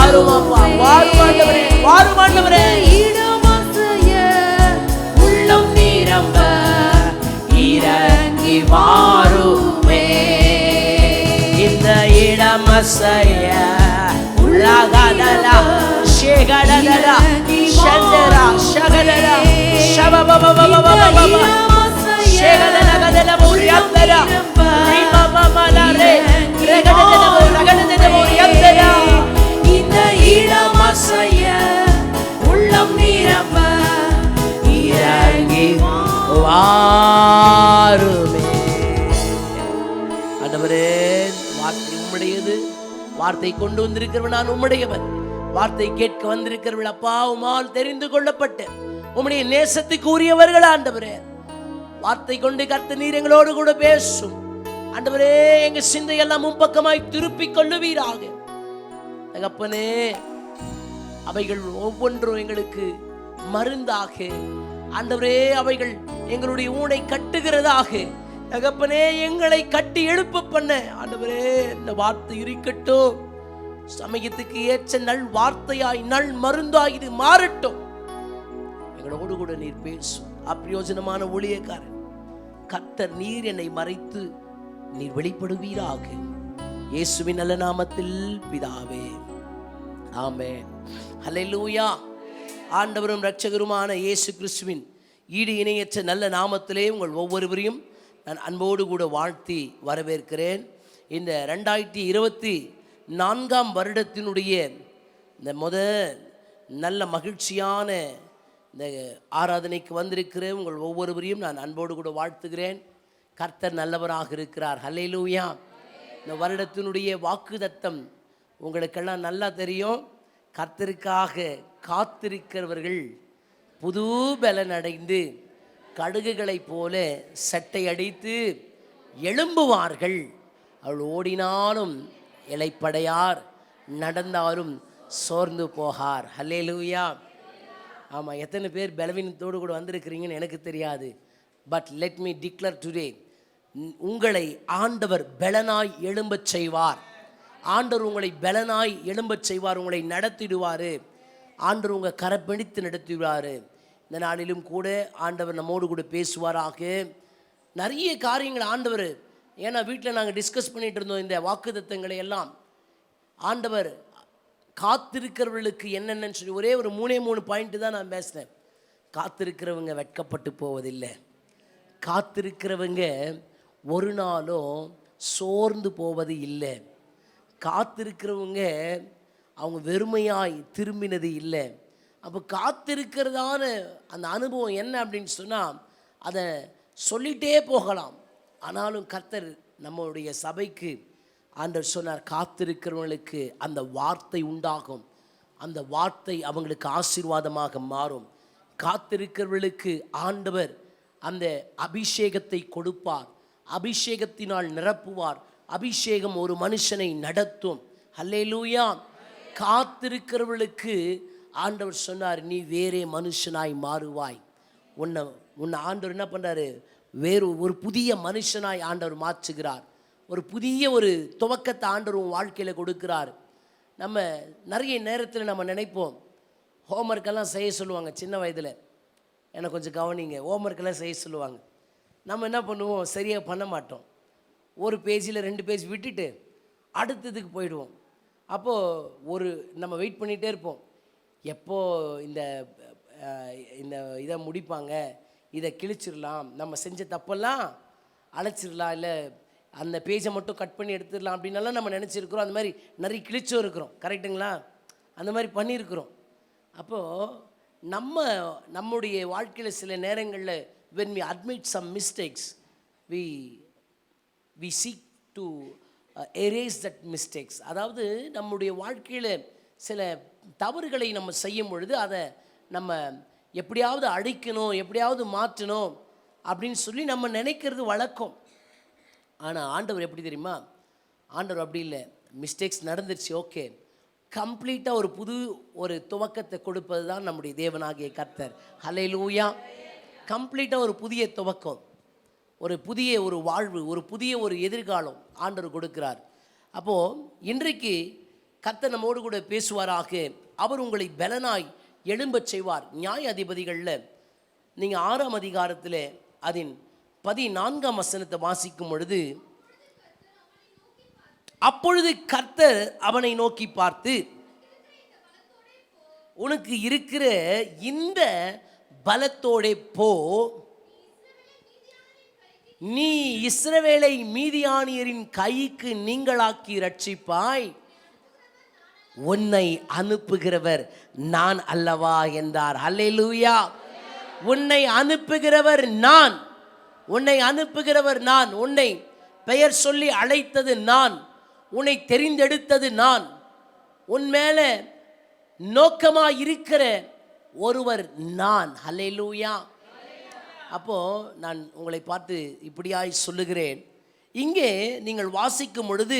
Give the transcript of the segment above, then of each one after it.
வாரும் அப்பா, வாரும் ஆண்டவரே, வாரும் ஆண்டவரே. உள்ளம் நிரம்ப இறங்கி வாருமே. இந்த இடம் அசைய உள்ளகடலா ஷேகடலா ஷந்தரா ஷகடலா ஷபபபபபபபப ஷேகடலகடல முரியந்தரா ரிமமமலரே ரகடல ரகடல முரியந்தரா. இந்த இடம் அசைய உள்ளம் நிரம்ப இறங்கி வாருமே. ஆண்டவரே, வார்த்தை உம்முடையது, வார்த்தை கொண்டு வந்திருக்கிறவன் நான் உம்முடையவன், வார்த்தை கேட்க வந்திருக்கிறவள் அப்பா உம்மால் தெரிந்து கொள்ளப்பட்ட உம்முடைய நேசத்துக்கு உரியவர்கள். ஆண்டவரே, வார்த்தை கொண்டு கர்த்தர் நீர் எங்களோடு கூட பேசும். ஆண்டவரே, எங்க சிந்தையெல்லாம் முன்பக்கமாய் திருப்பிக் கொள்ளுவீராக. தகப்பனே, அவைகள் ஒவ்வொன்றும் எங்களுக்கு மருந்தாக, ஆண்டவரே அவைகள் எங்களுடைய ஊனை கட்டுகிறதாக. தகப்பனே, எங்களை கட்டி எழுப்ப பண்ண ஆண்டவரே இந்த வார்த்தை இருக்கட்டும். சமயத்துக்கு ஏற்ற நல் வார்த்தையாய் நல் மருந்தாய் இது மாறட்டும். எங்களோடு கூட நீர் பேசும். அப்பிரயோஜனமான ஊழியக்காரன் கர்த்தர் நீர் என்னை மறைத்து நீர் வெளிப்படுவீராக. இயேசுவின் நல்ல நாமத்தில் பிதாவே, ஆமென். ஹல்லேலூயா. ஆண்டவரும் இரட்சகருமான இயேசு கிறிஸ்துவின் ஈடு இணையற்ற நல்ல நாமத்திலே உங்கள் ஒவ்வொருவரையும் நான் அன்போடு கூட வாழ்த்தி வரவேற்கிறேன். இந்த 2024 வருடத்தினுடைய இந்த நல்ல மகிழ்ச்சியான இந்த ஆராதனைக்கு வந்திருக்கிற உங்கள் ஒவ்வொருவரையும் நான் அன்போடு கூட வாழ்த்துகிறேன். கர்த்தர் நல்லவராக இருக்கிறார். ஹல்லேலூயா. இந்த வருடத்தினுடைய வாக்குத்தத்தம் உங்களுக்கெல்லாம் நல்லா தெரியும். கர்த்தருக்காக காத்திருக்கிறவர்கள் புது பலன் அடைந்து கடுகுகளைப் போல சட்டை அடித்து எழும்புவார்கள். அவள் ஓடினாலும் இளைப்படையார், நடந்தாலும் சோர்ந்து போகார். ஹல்லேலூயா. ஆமாம், எத்தனை பேர் பலவீனத்தோடு கூட வந்திருக்கிறீங்கன்னு எனக்கு தெரியாது. But let me declare today, உங்களை ஆண்டவர் பலனாய் எழும்பச் செய்வார். ஆண்டவர் உங்களை பலனாய் எழும்பச் செய்வார். உங்களை நடத்திடுவார். ஆண்டவர் உங்கள் கரப்பிடித்து நடத்திடுவார். இந்த நாளிலும் கூட ஆண்டவர் நம்மோடு கூட பேசுவாராக. நிறைய காரியங்கள் ஆண்டவர், ஏன்னா வீட்டில் நாங்கள் டிஸ்கஸ் பண்ணிகிட்டு இருந்தோம் இந்த வாக்குத்தத்தங்களை எல்லாம். ஆண்டவர் காத்திருக்கிறவர்களுக்கு என்னென்னு சொல்லி ஒரே ஒரு 3 பாயிண்ட்டு தான் நான் பேசினேன். காத்திருக்கிறவங்க வெட்கப்பட்டு போவதில்லை. காத்திருக்கிறவங்க ஒரு நாளும் சோர்ந்து போவது இல்லை. காத்திருக்கிறவங்க அவங்க வெறுமையாய் திரும்பினது இல்லை. அப்போ காத்திருக்கிறதான அந்த அனுபவம் என்ன அப்படின்னு சொன்னால் அதை சொல்லிகிட்டே போகலாம். ஆனாலும் கர்த்தர் நம்மளுடைய சபைக்கு ஆண்டவர் சொன்னார், காத்திருக்கிறவங்களுக்கு அந்த வார்த்தை உண்டாகும். அந்த வார்த்தை அவங்களுக்கு ஆசீர்வாதமாக மாறும். காத்திருக்கிறவர்களுக்கு ஆண்டவர் அந்த அபிஷேகத்தை கொடுப்பார். அபிஷேகத்தினால் நிரப்புவார். அபிஷேகம் ஒரு மனுஷனை நடத்தும். ஹல்லேலூயா. காத்திருக்கிறவர்களுக்கு ஆண்டவர் சொன்னார், நீ வேறே மனுஷனாய் மாறுவாய். உன்னை ஆண்டவர் என்ன பண்ணுறாரு, வேறு ஒரு புதிய மனுஷனாய் ஆண்டவர் மாற்றுகிறார். ஒரு புதிய ஒரு துவக்கத்தை ஆண்டவர் உன் வாழ்க்கையில் கொடுக்கிறார். நம்ம நிறைய நேரத்தில் நம்ம நினைப்போம், ஹோம்ஒர்க்கெல்லாம் செய்ய சொல்லுவாங்க. சின்ன வயதில் எனக்கு கொஞ்சம் கவனிங்க, ஹோம்ஒர்க்கெல்லாம் செய்ய சொல்லுவாங்க. நம்ம என்ன பண்ணுவோம், சரியாக பண்ண மாட்டோம். ஒரு பேஜில் 2 பேஜ் விட்டுட்டு அடுத்ததுக்கு போயிடுவோம். அப்போது நம்ம வெயிட் பண்ணிகிட்டே இருப்போம், எப்போ இந்த இதை முடிப்பாங்க, இதை கிழிச்சிடலாம், நம்ம செஞ்ச தப்பெல்லாம் அழைச்சிடலாம், இல்லை அந்த பேஜை மட்டும் கட் பண்ணி எடுத்துடலாம் அப்படின்னலாம் நம்ம நினச்சிருக்கிறோம். அந்த மாதிரி நிறைய கிழிச்சும் இருக்கிறோம். கரெக்டுங்களா? அந்த மாதிரி பண்ணியிருக்கிறோம். அப்போது நம்முடைய வாழ்க்கையில் சில நேரங்களில் when we admit some mistakes, we seek to erase that mistakes. அதாவது நம்முடைய வாழ்க்கையில் சில தவறுகளை நம்ம செய்யும் பொழுது அதை நம்ம எப்படியாவது அழிக்கணும், எப்படியாவது மாற்றணும் அப்படின்னு சொல்லி நம்ம நினைக்கிறது வழக்கம். ஆனால் ஆண்டவர் எப்படி தெரியுமா? ஆண்டவர் அப்படி இல்லை. மிஸ்டேக்ஸ் நடந்துருச்சு, ஓகே, கம்ப்ளீட்டாக ஒரு புது ஒரு துவக்கத்தை கொடுப்பது தான் நம்முடைய தேவனாகிய கர்த்தர். ஹல்லேலூயா. கம்ப்ளீட்டாக ஒரு புதிய துவக்கம், ஒரு புதிய ஒரு வாழ்வு, ஒரு புதிய ஒரு எதிர்காலம் ஆண்டவர் கொடுக்கிறார். அப்போது இன்றைக்கு கர்த்தர் நம்மோடு கூட பேசுவாராக. அவர் உங்களை பலனாய் எழும்பச் செய்வார். நியாயாதிபதிகளில் நீங்கள் 6ஆம் அதிகாரத்தில் அதன் 14ஆம் வசனத்தை வாசிக்கும் பொழுது, அப்பொழுது கர்த்தர் அவனை நோக்கி பார்த்து, உனக்கு இருக்கிற இந்த பலத்தோட போ, நீ இஸ்ரவேலை மீதியானியரின் கைக்கு நீங்களாக்கி ரட்சிப்பாய், உன்னை அனுப்புகிறவர் நான் அல்லவா என்றார். அல்லேலூயா. உன்னை அனுப்புகிறவர் நான், உன்னை அனுப்புகிறவர் நான், உன்னை பெயர் சொல்லி அழைத்தது நான், உன்னை தெரிந்தெடுத்தது நான், உன் மேல நோக்கமாக இருக்கிற ஒருவர் நான். அல்லேலூயா. அப்போ நான் உங்களை பார்த்து இப்படியாய் சொல்லுகிறேன். இங்கே நீங்கள் வாசிக்கும் பொழுது,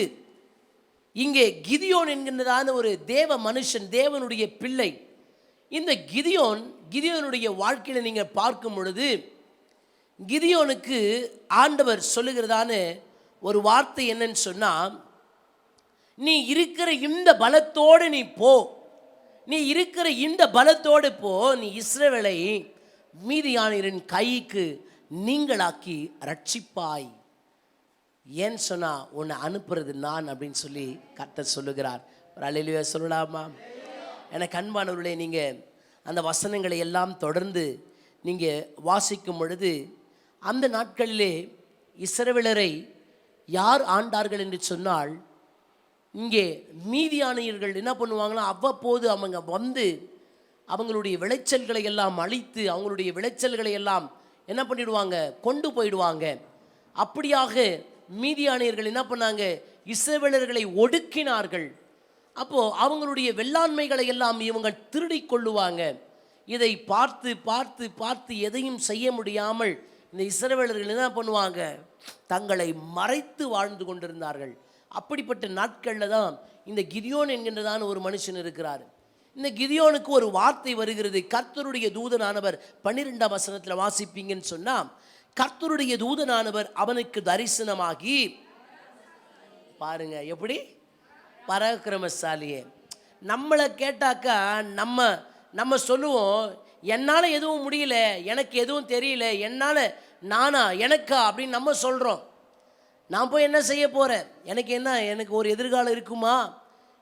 இங்கே கிதியோன் என்கின்றதான ஒரு தேவ மனுஷன், தேவனுடைய பிள்ளை. இந்த கிதியோனுடைய வாழ்க்கையில் நீங்கள் பார்க்கும் பொழுது, கிதியோனுக்கு ஆண்டவர் சொல்லுகிறதான ஒரு வார்த்தை என்னன்னு சொன்னால், நீ இருக்கிற இந்த பலத்தோடு நீ போ, நீ இருக்கிற இந்த பலத்தோடு போ, நீ இஸ்ரவேலை மீதியானியரின் கைக்கு நீங்களாக்கி ரட்சிப்பாய். ஏன்னு சொன்னா உன்னை அனுப்புறது நான் அப்படின்னு சொல்லி கர்த்தர் சொல்லுகிறார். ஒரு அல்லேலூயா சொல்லலாமா? எனக்கு அன்பானவர்களே, நீங்கள் அந்த வசனங்களை எல்லாம் தொடர்ந்து நீங்கள் வாசிக்கும் பொழுது, அந்த நாட்களிலே இஸ்ரவேலரை யார் ஆண்டார்கள் என்று சொன்னால், இங்கே மீதியானியர்கள் என்ன பண்ணுவாங்கன்னா, அவ்வப்போது அவங்க வந்து அவங்களுடைய விளைச்சல்களை எல்லாம் அழித்து, அவங்களுடைய விளைச்சல்களை எல்லாம் என்ன பண்ணிடுவாங்க, கொண்டு போயிடுவாங்க. அப்படியாக மீதியானியர்கள் என்ன பண்ணாங்க, இஸ்ரவேலர்களை ஒடுக்கினார்கள். அப்போது அவங்களுடைய வெள்ளாண்மைகளை எல்லாம் இவங்க திருடி கொள்ளுவாங்க. இதை பார்த்து பார்த்து பார்த்து எதையும் செய்ய முடியாமல் இந்த இஸ்ரவேலர்கள் என்ன பண்ணுவாங்க, தங்களை மறைத்து வாழ்ந்து கொண்டிருந்தார்கள். அப்படிப்பட்ட நாட்களில் தான் இந்த கிதியோன் என்கின்றதான ஒரு மனுஷன் இருக்கிறார். இந்த கிதியோனுக்கு ஒரு வார்த்தை வருகிறது. கர்த்தருடைய தூதனானவர் 12ஆம் வசனத்தில் வாசிப்பீங்கன்னு சொன்னால், கர்த்தருடைய தூதனானவர் அவனுக்கு தரிசனமாகி, பாருங்க எப்படி பராக்கிரமசாலியே. நம்மளை கேட்டாக்கா நம்ம சொல்லுவோம், என்னால் எதுவும் முடியல, எனக்கு எதுவும் தெரியல, என்னால் நானா எனக்கா அப்படின்னு நம்ம சொல்கிறோம். நான் போய் என்ன செய்ய போகிறேன், எனக்கு ஒரு எதிர்காலம் இருக்குமா,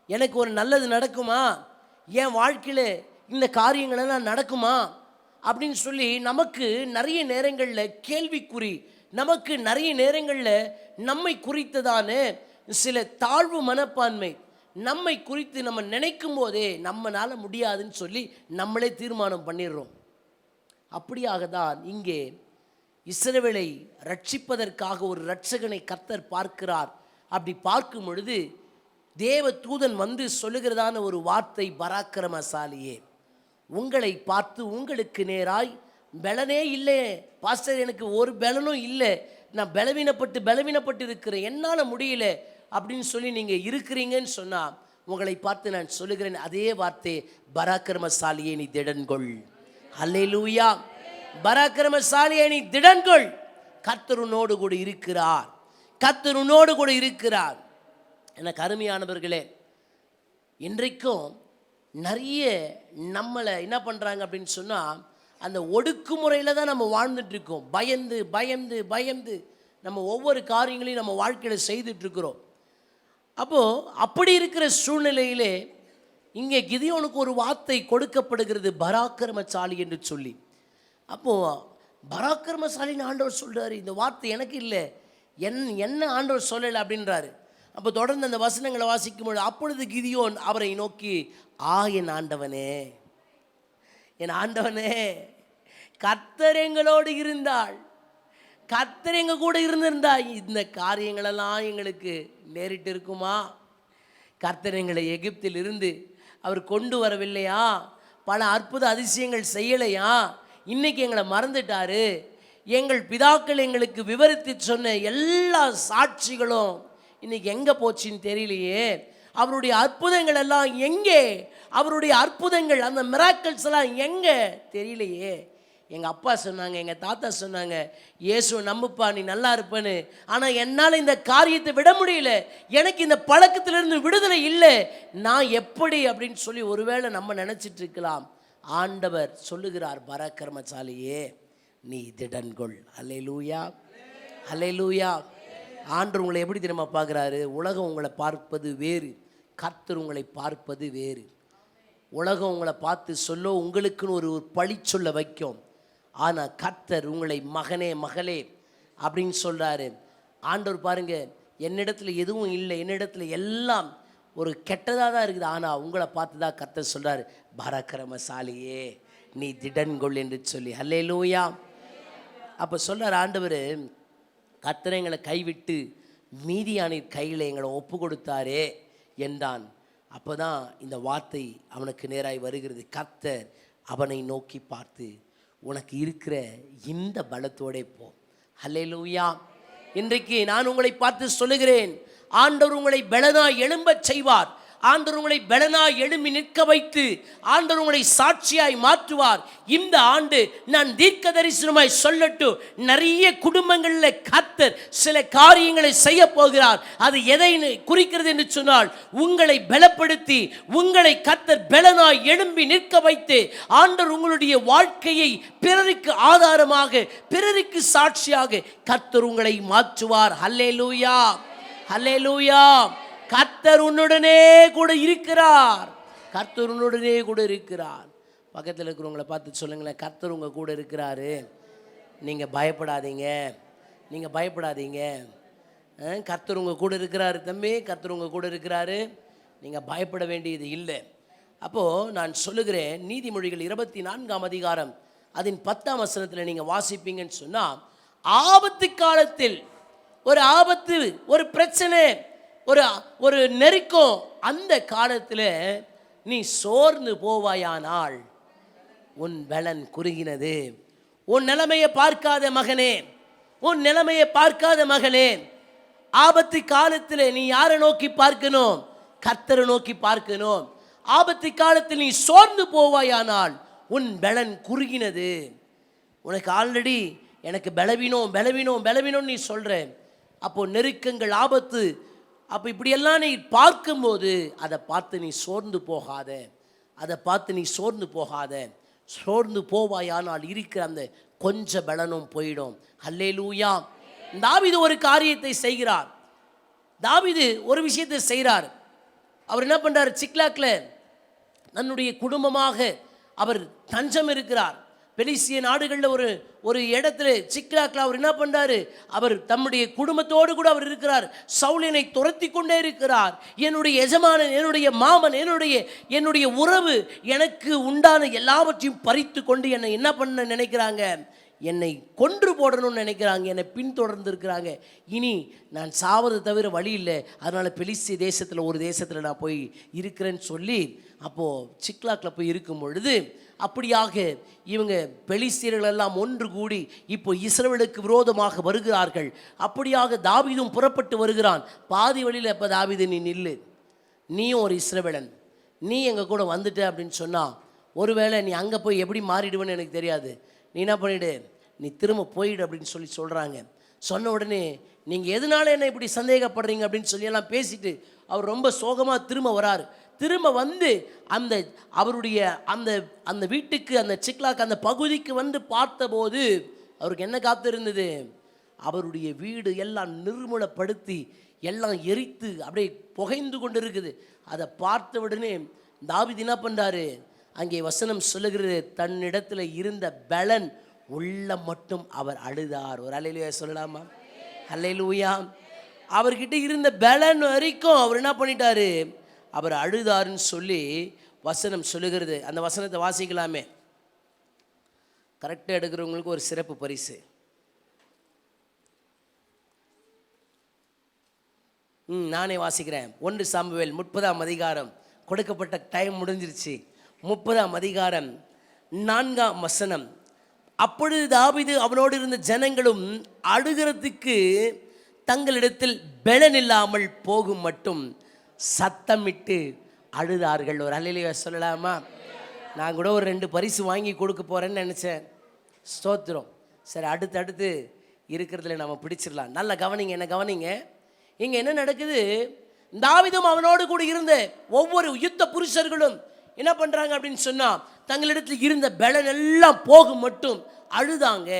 எனக்கு ஒரு நல்லது நடக்குமா, என் வாழ்க்கையில் இந்த காரியங்களெல்லாம் நடக்குமா அப்படின்னு சொல்லி நமக்கு நிறைய நேரங்களில் கேள்விக்குறி, நமக்கு நிறைய நேரங்களில் நம்மை குறித்ததான சில தாழ்வு மனப்பான்மை, நம்மை குறித்து நம்ம நினைக்கும் போதே நம்மளால் முடியாதுன்னு சொல்லி நம்மளே தீர்மானம் பண்ணிடுறோம். அப்படியாக தான் இங்கே இஸ்ரவேலை ரட்சிப்பதற்காக ஒரு இரட்சகனை கர்த்தர் பார்க்கிறார். அப்படி பார்க்கும் பொழுது தேவ தூதன் வந்து சொல்லுகிறதான ஒரு வார்த்தை, பராக்கிரமசாலியே, உங்களை பார்த்து உங்களுக்கு நேராய், பலனே இல்லை பாஸ்டர், எனக்கு ஒரு பலனும் இல்லை, நான் பலவீனப்பட்டு இருக்கிறேன், என்னால் முடியல அப்படின்னு சொல்லி நீங்கள் இருக்கிறீங்கன்னு சொன்னால், உங்களை பார்த்து நான் சொல்லுகிறேன் அதே வார்த்தை, பராக்கிரமசாலியே நீ திடன்கொள். அல்லேலூயா. பராக்கிரமசாலியே நீ திடன்கொள், கர்த்தர் உன்னோடு கூட இருக்கிறார், கர்த்தர் உன்னோடு கூட இருக்கிறார். எனக்கு அருமையானவர்களே, இன்றைக்கும் நிறைய நம்மளை என்ன பண்ணுறாங்க அப்படின்னு சொன்னால், அந்த ஒடுக்குமுறையில் தான் நம்ம வாழ்ந்துட்டுருக்கோம். பயந்து பயந்து பயந்து நம்ம ஒவ்வொரு காரியங்களையும் நம்ம வாழ்க்கையில் செய்துட்ருக்கிறோம். அப்போது அப்படி இருக்கிற சூழ்நிலையிலே இங்கே கிதியோனுக்கு ஒரு வார்த்தை கொடுக்கப்படுகிறது, பராக்கிரமசாலி என்று சொல்லி. அப்போது பராக்கிரமசாலின்னு ஆண்டவர் சொல்கிறாரு. இந்த வார்த்தை எனக்கு இல்லை, என்ன ஆண்டவர் சொல்லலை அப்படின்றாரு. அப்போ தொடர்ந்து அந்த வசனங்களை வாசிக்கும்போது, அப்பொழுது கிதியோன் அவரை நோக்கி, என் ஆண்டவனே, என் ஆண்டவனே, கர்த்தர் எங்களோடு இருந்தால், கர்த்தர் எங்க கூட இருந்திருந்தா இந்த காரியங்களெல்லாம் எங்களுக்கு நேரிட்டு இருக்குமா? கர்த்தர் எங்களை எகிப்தில் இருந்து அவர் கொண்டு வரவில்லையா? பல அற்புத அதிசயங்கள் செய்யலையா? இன்னைக்கு எங்களை மறந்துட்டாரு. எங்கள் பிதாக்கள் எங்களுக்கு விவரித்து சொன்ன எல்லா சாட்சிகளும் இன்னைக்கு எங்கே போச்சுன்னு தெரியலையே. அவருடைய அற்புதங்கள் எல்லாம் எங்கே? அவருடைய அற்புதங்கள், அந்த மிராக்கிள்ஸ் எல்லாம் எங்கே தெரியலையே. எங்கள் அப்பா சொன்னாங்க, எங்கள் தாத்தா சொன்னாங்க, இயேசு நம்புப்பா நீ நல்லா இருப்பேன்னு. ஆனால் என்னால் இந்த காரியத்தை விட முடியல, எனக்கு இந்த பழக்கத்திலிருந்து விடுதலை இல்லை, நான் எப்படி அப்படின்னு சொல்லி ஒருவேளை நம்ம நினச்சிட்டு இருக்கலாம். ஆண்டவர் சொல்லுகிறார், பராக்கிரமசாலியே நீ திடன்கொள். அல்லேலூயா, அல்லேலூயா. ஆண்டவர் உங்களை எப்படி தெரியுமா பார்க்குறாரு? உலகம் உங்களை பார்ப்பது வேறு, கர்த்தர் உங்களை பார்ப்பது வேறு. உலகம் உங்களை பார்த்து சொல்ல உங்களுக்குன்னு ஒரு பழி சொல்ல வைக்கும். ஆனால் கர்த்தர் உங்களை மகனே மகளே அப்படின்னு சொல்கிறாரு. ஆண்டவர் பாருங்க, என்னிடத்துல எதுவும் இல்லை, என்னிடத்துல எல்லாம் ஒரு கெட்டதாக தான் இருக்குது, ஆனால் உங்களை பார்த்து தான் கர்த்தர் சொல்கிறார், பராக்கிரமசாலியே நீ திடன்கொள் என்று சொல்லி. அல்லேலூயா. அப்போ சொல்கிறார் ஆண்டவர், கர்த்தர் எங்களை கைவிட்டு மீதியானின் கையில் எங்களை ஒப்பு கொடுத்தாரே என்றான். அப்போ தான் இந்த வார்த்தை அவனுக்கு நேராய் வருகிறது. கர்த்தர் அவனை நோக்கி பார்த்து, உனக்கு இருக்கிற இந்த பலத்தோடே போ. அல்லேலூயா. இன்றைக்கு நான் உங்களை பார்த்து சொல்லுகிறேன், ஆண்டவர் உங்களை பலனாய் எழும்பச் செய்வார். ஆண்டவர் உங்களை பலனாய் எழும்பி நிற்க வைத்து ஆண்டவர் உங்களை சாட்சியாய் மாற்றுவார். இந்த ஆண்டு நான் தீர்க்க தரிசனமாய் சொல்லட்டும், நிறைய குடும்பங்களில் கர்த்தர் சில காரியங்களை செய்ய போகிறார். அது எதை குறிக்கிறது என்று சொன்னால், உங்களை பலப்படுத்தி உங்களை கர்த்தர் பலனாய் எழும்பி நிற்க வைத்து ஆண்டவர் உங்களுடைய வாழ்க்கையை பிறருக்கு ஆதாரமாக, பிறருக்கு சாட்சியாக கர்த்தர் உங்களை மாற்றுவார். அல்லேலூயா, அல்லேலூயா. கர்த்தர் உன்னுடனே கூட இருக்கிறார். கர்த்தர் உன்னுடனே கூட இருக்கிறார். பக்கத்தில் இருக்கிறவங்களை பார்த்து சொல்லுங்களேன், கர்த்தர் உங்கள் கூட இருக்கிறாரு, நீங்கள் பயப்படாதீங்க, நீங்கள் பயப்படாதீங்க. கர்த்தர் உங்கள் கூட இருக்கிறாரு தம்பி, கர்த்தர் உங்கள் கூட இருக்கிறாரு, நீங்கள் பயப்பட வேண்டியது இல்லை. அப்போது நான் சொல்லுகிறேன், நீதிமொழிகள் 24ஆம் அதிகாரம் அதன் 10ஆம் வசனத்தில் நீங்கள் வாசிப்பீங்கன்னு சொன்னால், ஆபத்து காலத்தில் ஒரு ஆபத்து, ஒரு பிரச்சனை, ஒரு நெருக்கம், அந்த காலத்தில் நீ சோர்ந்து போவாயானால் உன் பலன் குறுகினது. உன் நிலைமையை பார்க்காத மகனே, உன் நிலைமையை பார்க்காத மகளே, ஆபத்து காலத்தில் நீ யாரை நோக்கி பார்க்கணும்? கர்த்தரை நோக்கி பார்க்கணும். ஆபத்து காலத்தில் நீ சோர்ந்து போவாயானால் உன் பலன் குறுகினது. உனக்கு ஆல்ரெடி எனக்கு பலவீனம் பலவீனம் பலவீனம் நீ சொல்ற, அப்போ நெருக்கங்கள், ஆபத்து, அப்போ இப்படியெல்லாம் நீ பார்க்கும்போது அதை பார்த்து நீ சோர்ந்து போகாத, அதை பார்த்து நீ சோர்ந்து போகாத. சோர்ந்து போவாயானால் இருக்கிற அந்த கொஞ்ச பலனும் போயிடும். அல்லேலூயா. தாவீது ஒரு காரியத்தை செய்கிறார். தாவீது ஒரு விஷயத்தை செய்கிறார். அவர் என்ன பண்ணுறார்? சிக்லாக்கில் தன்னுடைய குடும்பமாக அவர் தஞ்சம் இருக்கிறார். பெலிஸ்திய நாடுகளில் ஒரு இடத்துல சிக்லாக்கில் அவர் என்ன பண்ணுறாரு? அவர் தம்முடைய குடும்பத்தோடு கூட அவர் இருக்கிறார். சவுலினை துரத்தி கொண்டே இருக்கிறார். என்னுடைய எஜமானன், என்னுடைய மாமன், என்னுடைய உறவு, எனக்கு உண்டான எல்லாவற்றையும் பறித்து கொண்டு என்னை என்ன பண்ண நினைக்கிறாங்க? என்னை கொன்று போடணும்னு நினைக்கிறாங்க, என்னை பின்தொடர்ந்து இருக்கிறாங்க. இனி நான் சாவது தவிர வழி இல்லை, அதனால் பெலிஸ்திய தேசத்தில் ஒரு தேசத்தில் நான் போய் இருக்கிறேன்னு சொல்லி அப்போது சிக்லாக்கில் போய் இருக்கும் பொழுது, அப்படியாக இவங்க பெலிஸ்தியர்கள் எல்லாம் ஒன்று கூடி இப்போ இஸ்ரவேலுக்கு விரோதமாக வருகிறார்கள். அப்படியாக தாவீதும் புறப்பட்டு வருகிறான். பாதி வழியில், இப்போ தாவீது நீ நில்லு, நீயும் ஒரு இஸ்ரவேலன், நீ எங்கள் கூட வந்துட்ட அப்படின்னு சொன்னால், ஒருவேளை நீ அங்கே போய் எப்படி மாறிடுவேன்னு எனக்கு தெரியாது, நீ என்ன பண்ணிவிடு, நீ திரும்ப போயிடு அப்படின்னு சொல்கிறாங்க. சொன்ன உடனே நீங்கள் எதனால என்ன இப்படி சந்தேகப்படுறீங்க அப்படின்னு சொல்லி எல்லாம் பேசிட்டு அவர் ரொம்ப சோகமாக திரும்ப வராரு. திரும்ப வந்து அவருடைய அந்த வீட்டுக்கு, அந்த சிக்லாக் அந்த பகுதிக்கு வந்து பார்த்தபோது அவருக்கு என்ன காத்து இருந்தது? அவருடைய வீடு எல்லாம் நிர்மூலப்படுத்தி எல்லாம் எரித்து அப்படியே புகைந்து கொண்டு இருக்குது. அதை பார்த்த உடனே தாவீது என்ன பண்ணுறாரு? அங்கே வசனம் சொல்லுகிறது, தன்னிடத்தில் இருந்த பலன் உள்ள மட்டும் அவர் அழுதார். ஒரு அல்லேலூயா சொல்லலாமா? அல்லேலூயா. அவர்கிட்ட இருந்த பலன் வரைக்கும் அவர் என்ன பண்ணிட்டாரு? அவர் அழுதாருன்னு சொல்லி வசனம் சொல்லுகிறது. அந்த வசனத்தை வாசிக்கலாமே? கரெக்டாக எடுக்கிறவங்களுக்கு ஒரு சிறப்பு பரிசு. நானே வாசிக்கிறேன். 1 சாமுவேல் 30ஆம் அதிகாரம், கொடுக்கப்பட்ட டைம் முடிஞ்சிருச்சு. 30ஆம் அதிகாரம் 4ஆம் வசனம். அப்பொழுது தாவீது அவனோடு இருந்த ஜனங்களும் அழுகிறதுக்கு தங்களிடத்தில் பலன் இல்லாமல் போகும் மட்டும் சத்தமிட்டு அழுதார்கள். ஒரு அல்லேலூயா சொல்லலாமா? நான் கூட ஒரு 2 பரிசு வாங்கி கொடுக்க போகிறேன்னு நினச்சேன். ஸ்தோத்திரம். சரி, அடுத்து இருக்கிறதுல நம்ம பிடிச்சிடலாம். நல்லா கவனிங்க, என்ன கவனிங்க. இங்கே என்ன நடக்குது? தாவீதும் அவனோடு கூட இருந்த ஒவ்வொரு யுத்த புருஷர்களும் என்ன பண்ணுறாங்க அப்படின்னு சொன்னால், தங்களிடத்தில் இருந்த பலன் எல்லாம் போகும் மட்டும் அழுதாங்க.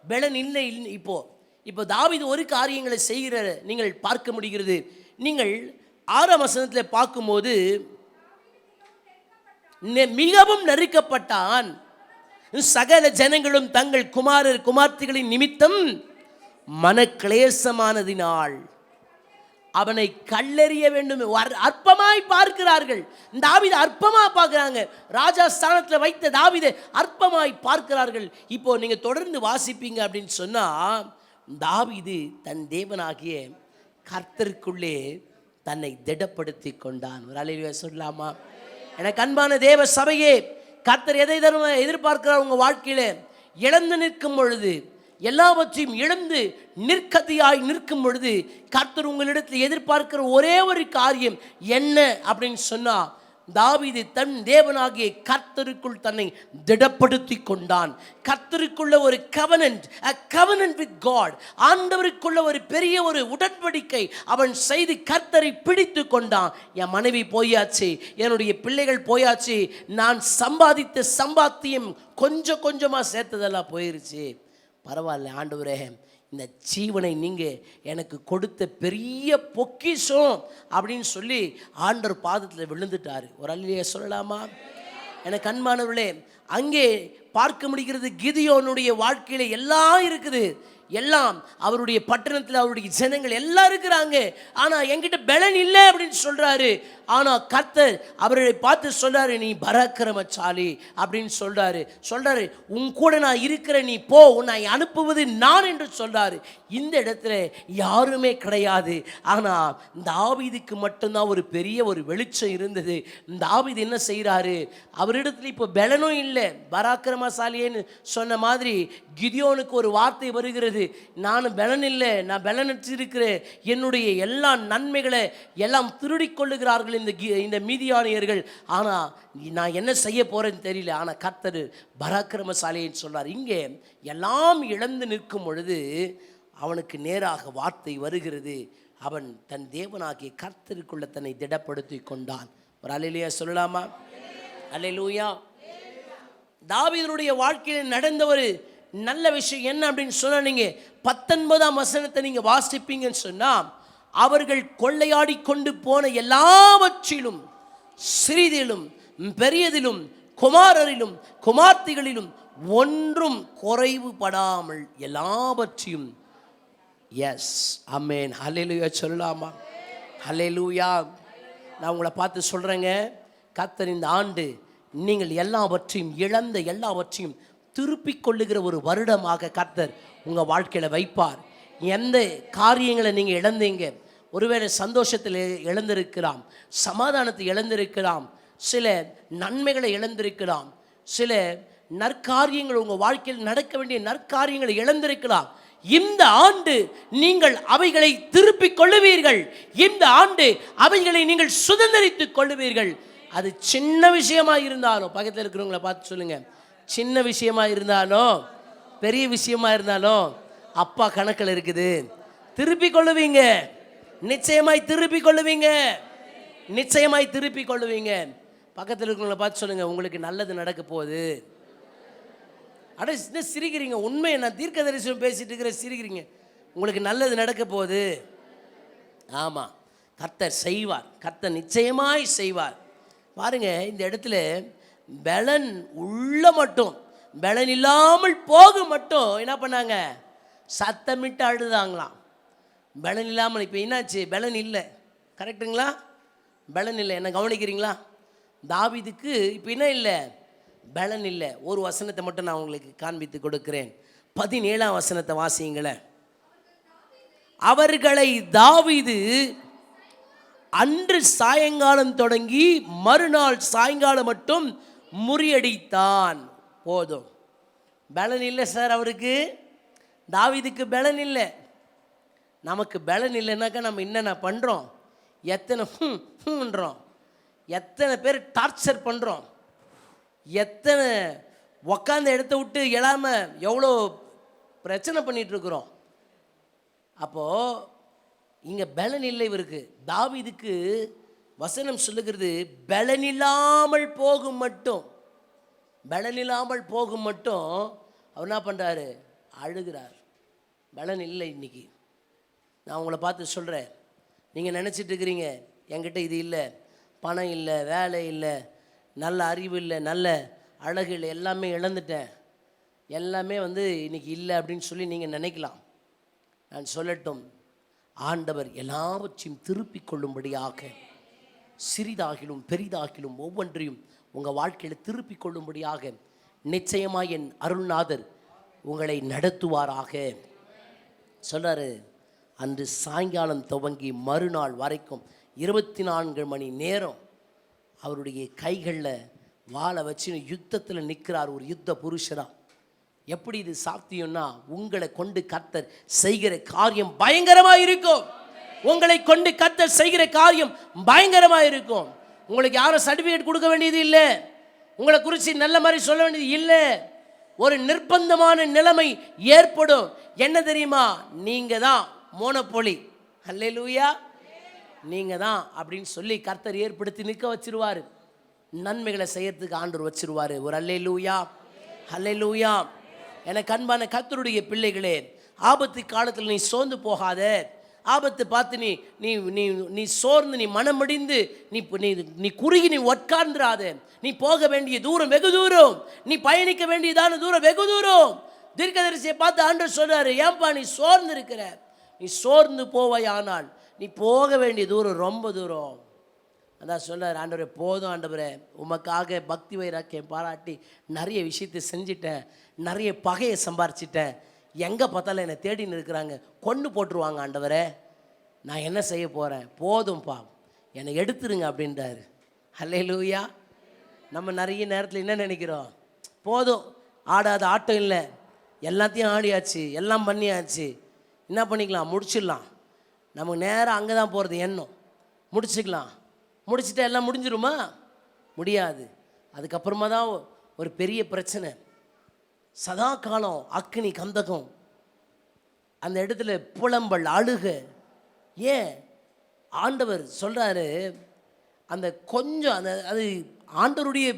பலன் இல்லை. இப்போ தாவீது ஒரு காரியங்களை செய்கிற நீங்கள் பார்க்க முடிகிறது. நீங்கள் 6ஆம் வசனத்தில் பார்க்கும்போது, மிகவும் நெருக்கப்பட்டான், சகல ஜனங்களும் தங்கள் குமாரர் குமார்த்திகளின் நிமித்தம் மனக்லேசமானதினால் அவனை கல்லெறிய வேண்டும் அற்பமாய் பார்க்கிறார்கள். தாவீது அற்பமா பார்க்கிறாங்க. ராஜா ஸ்தானத்தில் வைத்த தாவீதை அற்பமாய் பார்க்கிறார்கள். இப்போ நீங்க தொடர்ந்து வாசிப்பீங்க அப்படின்னு சொன்னா, தாவீது தன் தேவனாகிய கர்த்தருக்குள்ளே தன்னை திடப்படுத்தி கொண்டான். ஒரு அல்லேலூயா சொல்லலாமா? எனக்கு அன்பான தேவ சபையே, கர்த்தர் எதை எதிர்பார்க்கிறார் உங்க வாழ்க்கையில? இழந்து நிற்கும் பொழுது, எல்லாவற்றையும் இழந்து நிற்கதியாய் நிற்கும் பொழுது, கர்த்தர் உங்களிடத்தில் எதிர்பார்க்கிற ஒரே ஒரு காரியம் என்ன அப்படின்னு சொன்னா, தாவீது தன் தேவனாகிய கர்த்தருக்குள் தன்னை திடப்படுத்தி கொண்டான். கர்த்தருக்குள்ள ஒரு கவனன்ட் வித் காட், ஆண்டவருக்குள்ள ஒரு பெரிய ஒரு உடன்படிக்கை அவன் செய்து கர்த்தரை பிடித்து கொண்டான். என் மனைவி போயாச்சு, என்னுடைய பிள்ளைகள் போயாச்சு, நான் சம்பாதித்த சம்பாத்தியம் கொஞ்சம் கொஞ்சமாக சேர்த்ததெல்லாம் போயிருச்சு, பரவாயில்ல ஆண்டவரே, இந்த ஜீவனை நீங்கள் எனக்கு கொடுத்த பெரிய பொக்கிஷம் அப்படின்னு சொல்லி ஆண்டவர் பாதத்தில் விழுந்துட்டார். ஒரு அல்லேலூயா சொல்லலாமா? எனக்கு அன்பானவர்களே, அங்கே பார்க்க முடிகிறது கிதியோனுடைய வாழ்க்கையில் எல்லாம் இருக்குது. எல்லாம் அவருடைய பட்டணத்தில் அவருடைய ஜனங்கள் எல்லாம் இருக்கிறாங்க. ஆனால் என்கிட்ட பலன் இல்லை அப்படின்னு சொல்கிறாரு. ஆனால் கர்த்தர் அவரை பார்த்து சொல்கிறாரு, நீ பராக்கிரமசாலி அப்படின்னு சொல்கிறாரு. உன் கூட நான் இருக்கிற, நீ போ, உன்னை அனுப்புவது நான் என்று சொல்கிறாரு. இந்த இடத்துல யாருமே கிடையாது. ஆனால் தாவீதுக்கு மட்டும்தான் ஒரு பெரிய ஒரு வெளிச்சம் இருந்தது. தாவீது என்ன செய்கிறாரு? அவரிடத்துல இப்போ பலனும் இல்லை. பராக்கிரமசாலின்னு சொன்ன மாதிரி கிதியோனுக்கு ஒரு வார்த்தை வருகிறது, நான் பலன் இல்லை, நான் பலனற்று இருக்கிறேன், என்னுடைய எல்லா நன்மைகளை எல்லாம் திருடி கொள்ளுகிறார்கள் இந்த மீதியானியர்கள், ஆனால் நான் என்ன செய்ய போறேன்னு தெரியல. ஆனால் கர்த்தர் பராக்கிரமசாலின்னு சொல்றார். இங்கே எல்லாம் இழந்து நிற்கும் பொழுது அவனுக்கு நேராக வார்த்தை வருகிறது. அவன் தன் தேவனாகிய கர்த்தருக்குள்ள தன்னை திடப்படுத்தி கொண்டான். ஒரு அல்லேலூயா சொல்லலாமா? அல்லேலூயா. தாவீதுடைய வாழ்க்கையில் நடந்த ஒரு நல்ல விஷயம் என்ன அப்படின்னு சொன்னா, நீங்க 19ஆம் வசனத்தை நீங்க வாசிப்பீங்கன்னு சொன்னா, அவர்கள் கொள்ளையாடி கொண்டு போன எல்லாவற்றிலும், சிறிதிலும் பெரியதிலும், குமாரரிலும் குமார்த்திகளிலும் ஒன்றும் குறைவுபடாமல் எல்லாவற்றையும், எஸ் ஆமென், ஹல்லேலூயா சொல்லலாமா? ஹல்லேலூயா. நான் உங்களை பார்த்து சொல்றேங்க, கர்த்தர் இந்த ஆண்டு நீங்கள் எல்லாவற்றையும் இழந்த எல்லாவற்றையும் திருப்பிக் கொள்ளுகிற ஒரு வருடமாக கர்த்தர் உங்கள் வாழ்க்கையில் வைப்பார். எந்த காரியங்களை நீங்கள் இழந்தீங்க, ஒருவேளை சந்தோஷத்தில் இழந்திருக்கலாம், சமாதானத்தை இழந்திருக்கலாம், சில நன்மைகளை இழந்திருக்கலாம், சில நற்காரியங்கள் உங்கள் வாழ்க்கையில் நடக்க வேண்டிய நற்காரியங்களை இழந்திருக்கலாம். இந்த ஆண்டு நீங்கள் அவைகளை திருப்பிக் கொள்ளுவீர்கள். இந்த ஆண்டு அவைகளை நீங்கள் சுதந்திரித்துக் கொள்ளுவீர்கள். அது சின்ன விஷயமா இருந்தாலும், பக்கத்தில் இருக்கிறவங்களை பார்த்து சொல்லுங்க, சின்ன விஷயமா இருந்தாலும் பெரிய விஷயமா இருந்தாலும் அப்பா கணக்கில் இருக்குது, திருப்பிக் கொள்ளுவீங்க. நிச்சயமாய் திருப்பிக் கொள்ளுவீங்க, நிச்சயமாய் திருப்பிக் கொள்ளுவீங்க. பக்கத்தில் இருக்கிறவங்களை பார்த்து சொல்லுங்க, உங்களுக்கு நல்லது நடக்க போகுது. அட என்ன சிரிக்கிறீங்க? உண்மையை நான் தீர்க்க தரிசனம் பேசிட்டு இருக்கிற, சிரிக்கிறீங்க. உங்களுக்கு நல்லது நடக்க போகுது. ஆமாம், கர்த்தர் செய்வார், கர்த்தர் நிச்சயமாய் செய்வார். பாருங்க, இந்த இடத்துல பலன் உள்ள மட்டும், பலன் இல்லாமல் போக மட்டும் என்ன பண்ணாங்க? சத்தமிட்டு அழுதாங்களாம். பலன் இல்லாமல். இப்போ என்னாச்சு? பலன் இல்லை. கரெக்டுங்களா? பலன் இல்லை. என்ன கவனிக்கிறீங்களா? தாவீதுக்கு இப்போ என்ன இல்லை? பலன் இல்லை. ஒரு வசனத்தை மட்டும் நான் உங்களுக்கு காண்பித்து கொடுக்கிறேன். 17ஆம் வசனத்தை வாசிங்களேன். அவர்களை தாவீது அன்று சாயங்காலம் தொடங்கி மறுநாள் சாயங்காலம் மட்டும் முறியடித்தான். போதும். பலன் இல்லை சார் அவருக்கு. தாவீதுக்கு பலன் இல்லை. நமக்கு பலன் இல்லைன்னாக்கா நம்ம என்னென்ன பண்ணுறோம்? எத்தனை பண்ணுறோம், எத்தனை பேர் டார்ச்சர் பண்ணுறோம், எத்தனை உக்காந்த இடத்த விட்டு எழாம எவ்வளோ பிரச்சனை பண்ணிட்டு இருக்கிறோம். அப்போ இங்க பலன் இல்லை இவருக்கு. தாவீதுக்கு வசனம் சொல்லுகிறது, பலனில்லாமல் போகும் மட்டும் அவர் என்ன பண்றாரு? அழுகிறார். பலன் இல்லை. இன்னைக்கு நான் உங்களை பார்த்து சொல்கிறேன், நீங்கள் நினச்சிட்டு இருக்கிறீங்க என்கிட்ட இது இல்லை, பணம் இல்லை, வேலை இல்லை, நல்ல அறிவு இல்லை, நல்ல அழகு இல்லை, எல்லாமே இழந்துட்டேன், எல்லாமே இன்னைக்கு இல்லை அப்படின்னு சொல்லி நீங்கள் நினைக்கலாம். நான் சொல்லட்டும், ஆண்டவர் எல்லாவற்றையும் திருப்பிக் கொள்ளும்படியாக, சிறிதாகிலும் பெரிதாகிலும் ஒவ்வொன்றையும் உங்கள் வாழ்க்கையில் திருப்பிக் கொள்ளும்படியாக நிச்சயமாக என் அருள்நாதர் உங்களை நடத்துவாராக சொல்கிறாரு. அன்று சாயங்காலம் துவங்கி மறுநாள் வரைக்கும் 24 மணி நேரம் அவருடைய கைகளில் வாளை வச்சு யுத்தத்தில் நிற்கிறார், ஒரு யுத்த புருஷரா. எப்படி இது சாத்தியம்னா, உங்களை கொண்டு கர்த்தர் செய்கிற காரியம் பயங்கரமாக இருக்கும். உங்களை கொண்டு கர்த்தர் செய்கிற காரியம் பயங்கரமாக இருக்கும். உங்களுக்கு யாரும் சர்டிஃபிகேட் கொடுக்க வேண்டியது இல்லை, உங்களை குறித்து நல்ல மாதிரி சொல்ல வேண்டியது இல்லை. ஒரு நிர்பந்தமான நிலைமை ஏற்படும். என்ன தெரியுமா? நீங்கள் தான் மோனோபோலி. அல்லேலூயா, நீங்கள் தான் அப்படின்னு சொல்லி கர்த்தர் ஏற்படுத்தி நிற்க வச்சிருவார். நன்மைகளை செய்யறதுக்கு ஆண்டவர் வச்சிருவார். ஒரு அல்லேலூயா, அல்லேலூயா. எனக்கு அன்பான கர்த்தருடைய பிள்ளைகளே, ஆபத்து காலத்தில் நீ சோர்ந்து போகாத. ஆபத்து பார்த்து நீ நீ நீ நீ சோர்ந்து, நீ மனமடிந்து, நீ நீ குறுகி நீ உட்கார்ந்துராத. நீ போக வேண்டிய தூரம் வெகு தூரம், நீ பயணிக்க வேண்டியதான தூரம் வெகு தூரம். தீர்க்கதரிசியை பார்த்து ஆண்டவர் சொல்றாரு, ஏன்பா நீ சோர்ந்து இருக்கிற? நீ சோர்ந்து போவாயானால் நீ போக வேண்டிய தூரம் ரொம்ப தூரம். அதான் சொல்றாரு ஆண்டவரே, போதும் ஆண்டவரே, உமக்காக பக்தி வைராக்கியம் பாராட்டி நிறைய விஷயத்தை செஞ்சிட்டேன், நிறைய பகையை சம்பாரிச்சிட்டேன், எங்கே பார்த்தாலும் என்னை தேடின்னு இருக்கிறாங்க, கொண்டு போட்டுருவாங்க ஆண்டவரே, நான் என்ன செய்ய போகிறேன்? போதும்பா, என்னை எடுத்துருங்க அப்படின்றாரு. அல்லேலூயா. நம்ம நிறைய நேரத்தில் என்ன நினைக்கிறோம்? போதும், ஆடாத ஆட்டம் இல்லை, எல்லாத்தையும் ஆடியாச்சு, எல்லாம் பண்ணியாச்சு, என்ன பண்ணிக்கலாம், முடிச்சிடலாம். நமக்கு நேரம் அங்கே தான் போகிறது எண்ணம். முடிச்சுக்கலாம், முடிச்சுட்டா எல்லாம் முடிஞ்சிருமா? முடியாது. அதுக்கப்புறமா தான் ஒரு பெரிய பிரச்சனை. சதா காலம் அக்னி கந்தகம், அந்த இடத்துல புலம்பல் அழுக. ஏன் ஆண்டவர் சொல்கிறாரு, அந்த கொஞ்சம் அந்த அது ஆண்டவருடைய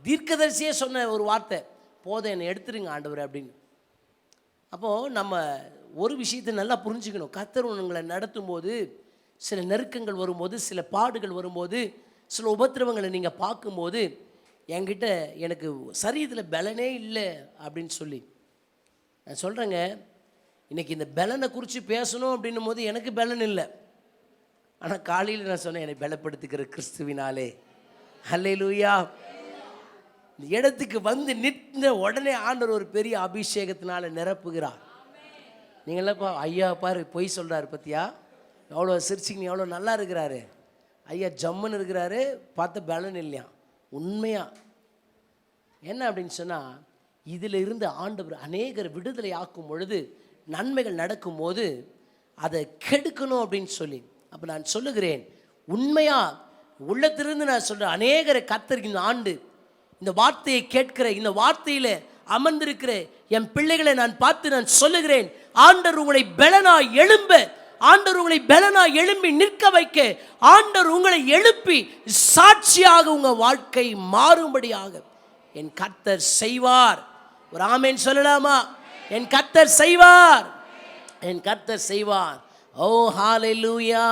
தீர்க்கதரிசியே சொன்ன ஒரு வார்த்தை, போதும் என்னை எடுத்துருங்க ஆண்டவர் அப்படின்னு. அப்போது நம்ம ஒரு விஷயத்தை நல்லா புரிஞ்சுக்கணும். கர்த்தர் உங்களை நடத்தும் போது, சில நெருக்கங்கள் வரும்போது, சில பாடுகள் வரும்போது, சில உபத்திரவங்களை நீங்கள் பார்க்கும்போது, என்கிட்ட எனக்கு சரீரத்தில் பலனே இல்லை அப்படின்னு சொல்லி நான் சொல்கிறேங்க. இன்றைக்கி இந்த பலனை குறித்து பேசணும் அப்படின்னும் போது எனக்கு பலன் இல்லை. ஆனால் காலையில் நான் சொன்னேன், என்னை பலப்படுத்துகிற கிறிஸ்துவினாலே. அல்லேலூயா. இந்த இடத்துக்கு வந்து நிற்ற உடனே ஆண்டவர் ஒரு பெரிய அபிஷேகத்தினால நிரப்புகிறார். நீங்களாப்பா ஐயா பாரு பொய் சொல்கிறாரு பத்தியா, எவ்வளோ சிரிச்சிங்க, எவ்வளோ நல்லா இருக்கிறாரு ஐயா, ஜம்முன்னு இருக்கிறாரு, பார்த்த பலன் இல்லையா? உண்மையா என்ன அப்படின்னு சொன்னால், இதில் இருந்து ஆண்டவர் அநேகர் விடுதலை ஆக்கும் பொழுது, நன்மைகள் நடக்கும்போது அதை கெடுக்கணும் அப்படின்னு சொல்லி, அப்போ நான் சொல்லுகிறேன், உண்மையாக உள்ளத்திலிருந்து நான் சொல்கிறேன், அநேகரை கர்த்தர் இந்த ஆண்டு இந்த வார்த்தையை கேட்கிற, இந்த வார்த்தையில் அமர்ந்திருக்கிற என் பிள்ளைகளை நான் பார்த்து நான் சொல்லுகிறேன், ஆண்டவர் உங்களை பலனாய் எழும்ப, ஆண்டவர் உங்களை பலனாய் எழும்பி நிற்க வைக்க, ஆண்டவர் உங்களை எழுப்பி சாட்சியாக உங்கள் வாழ்க்கை மாறும்படியாக என் கர்த்தர் செய்வார். ஒரு ஆமென் சொல்லலாமா? என் கர்த்தர் செய்வார், என் கர்த்தர் செய்வார். ஓ ஹalleluya,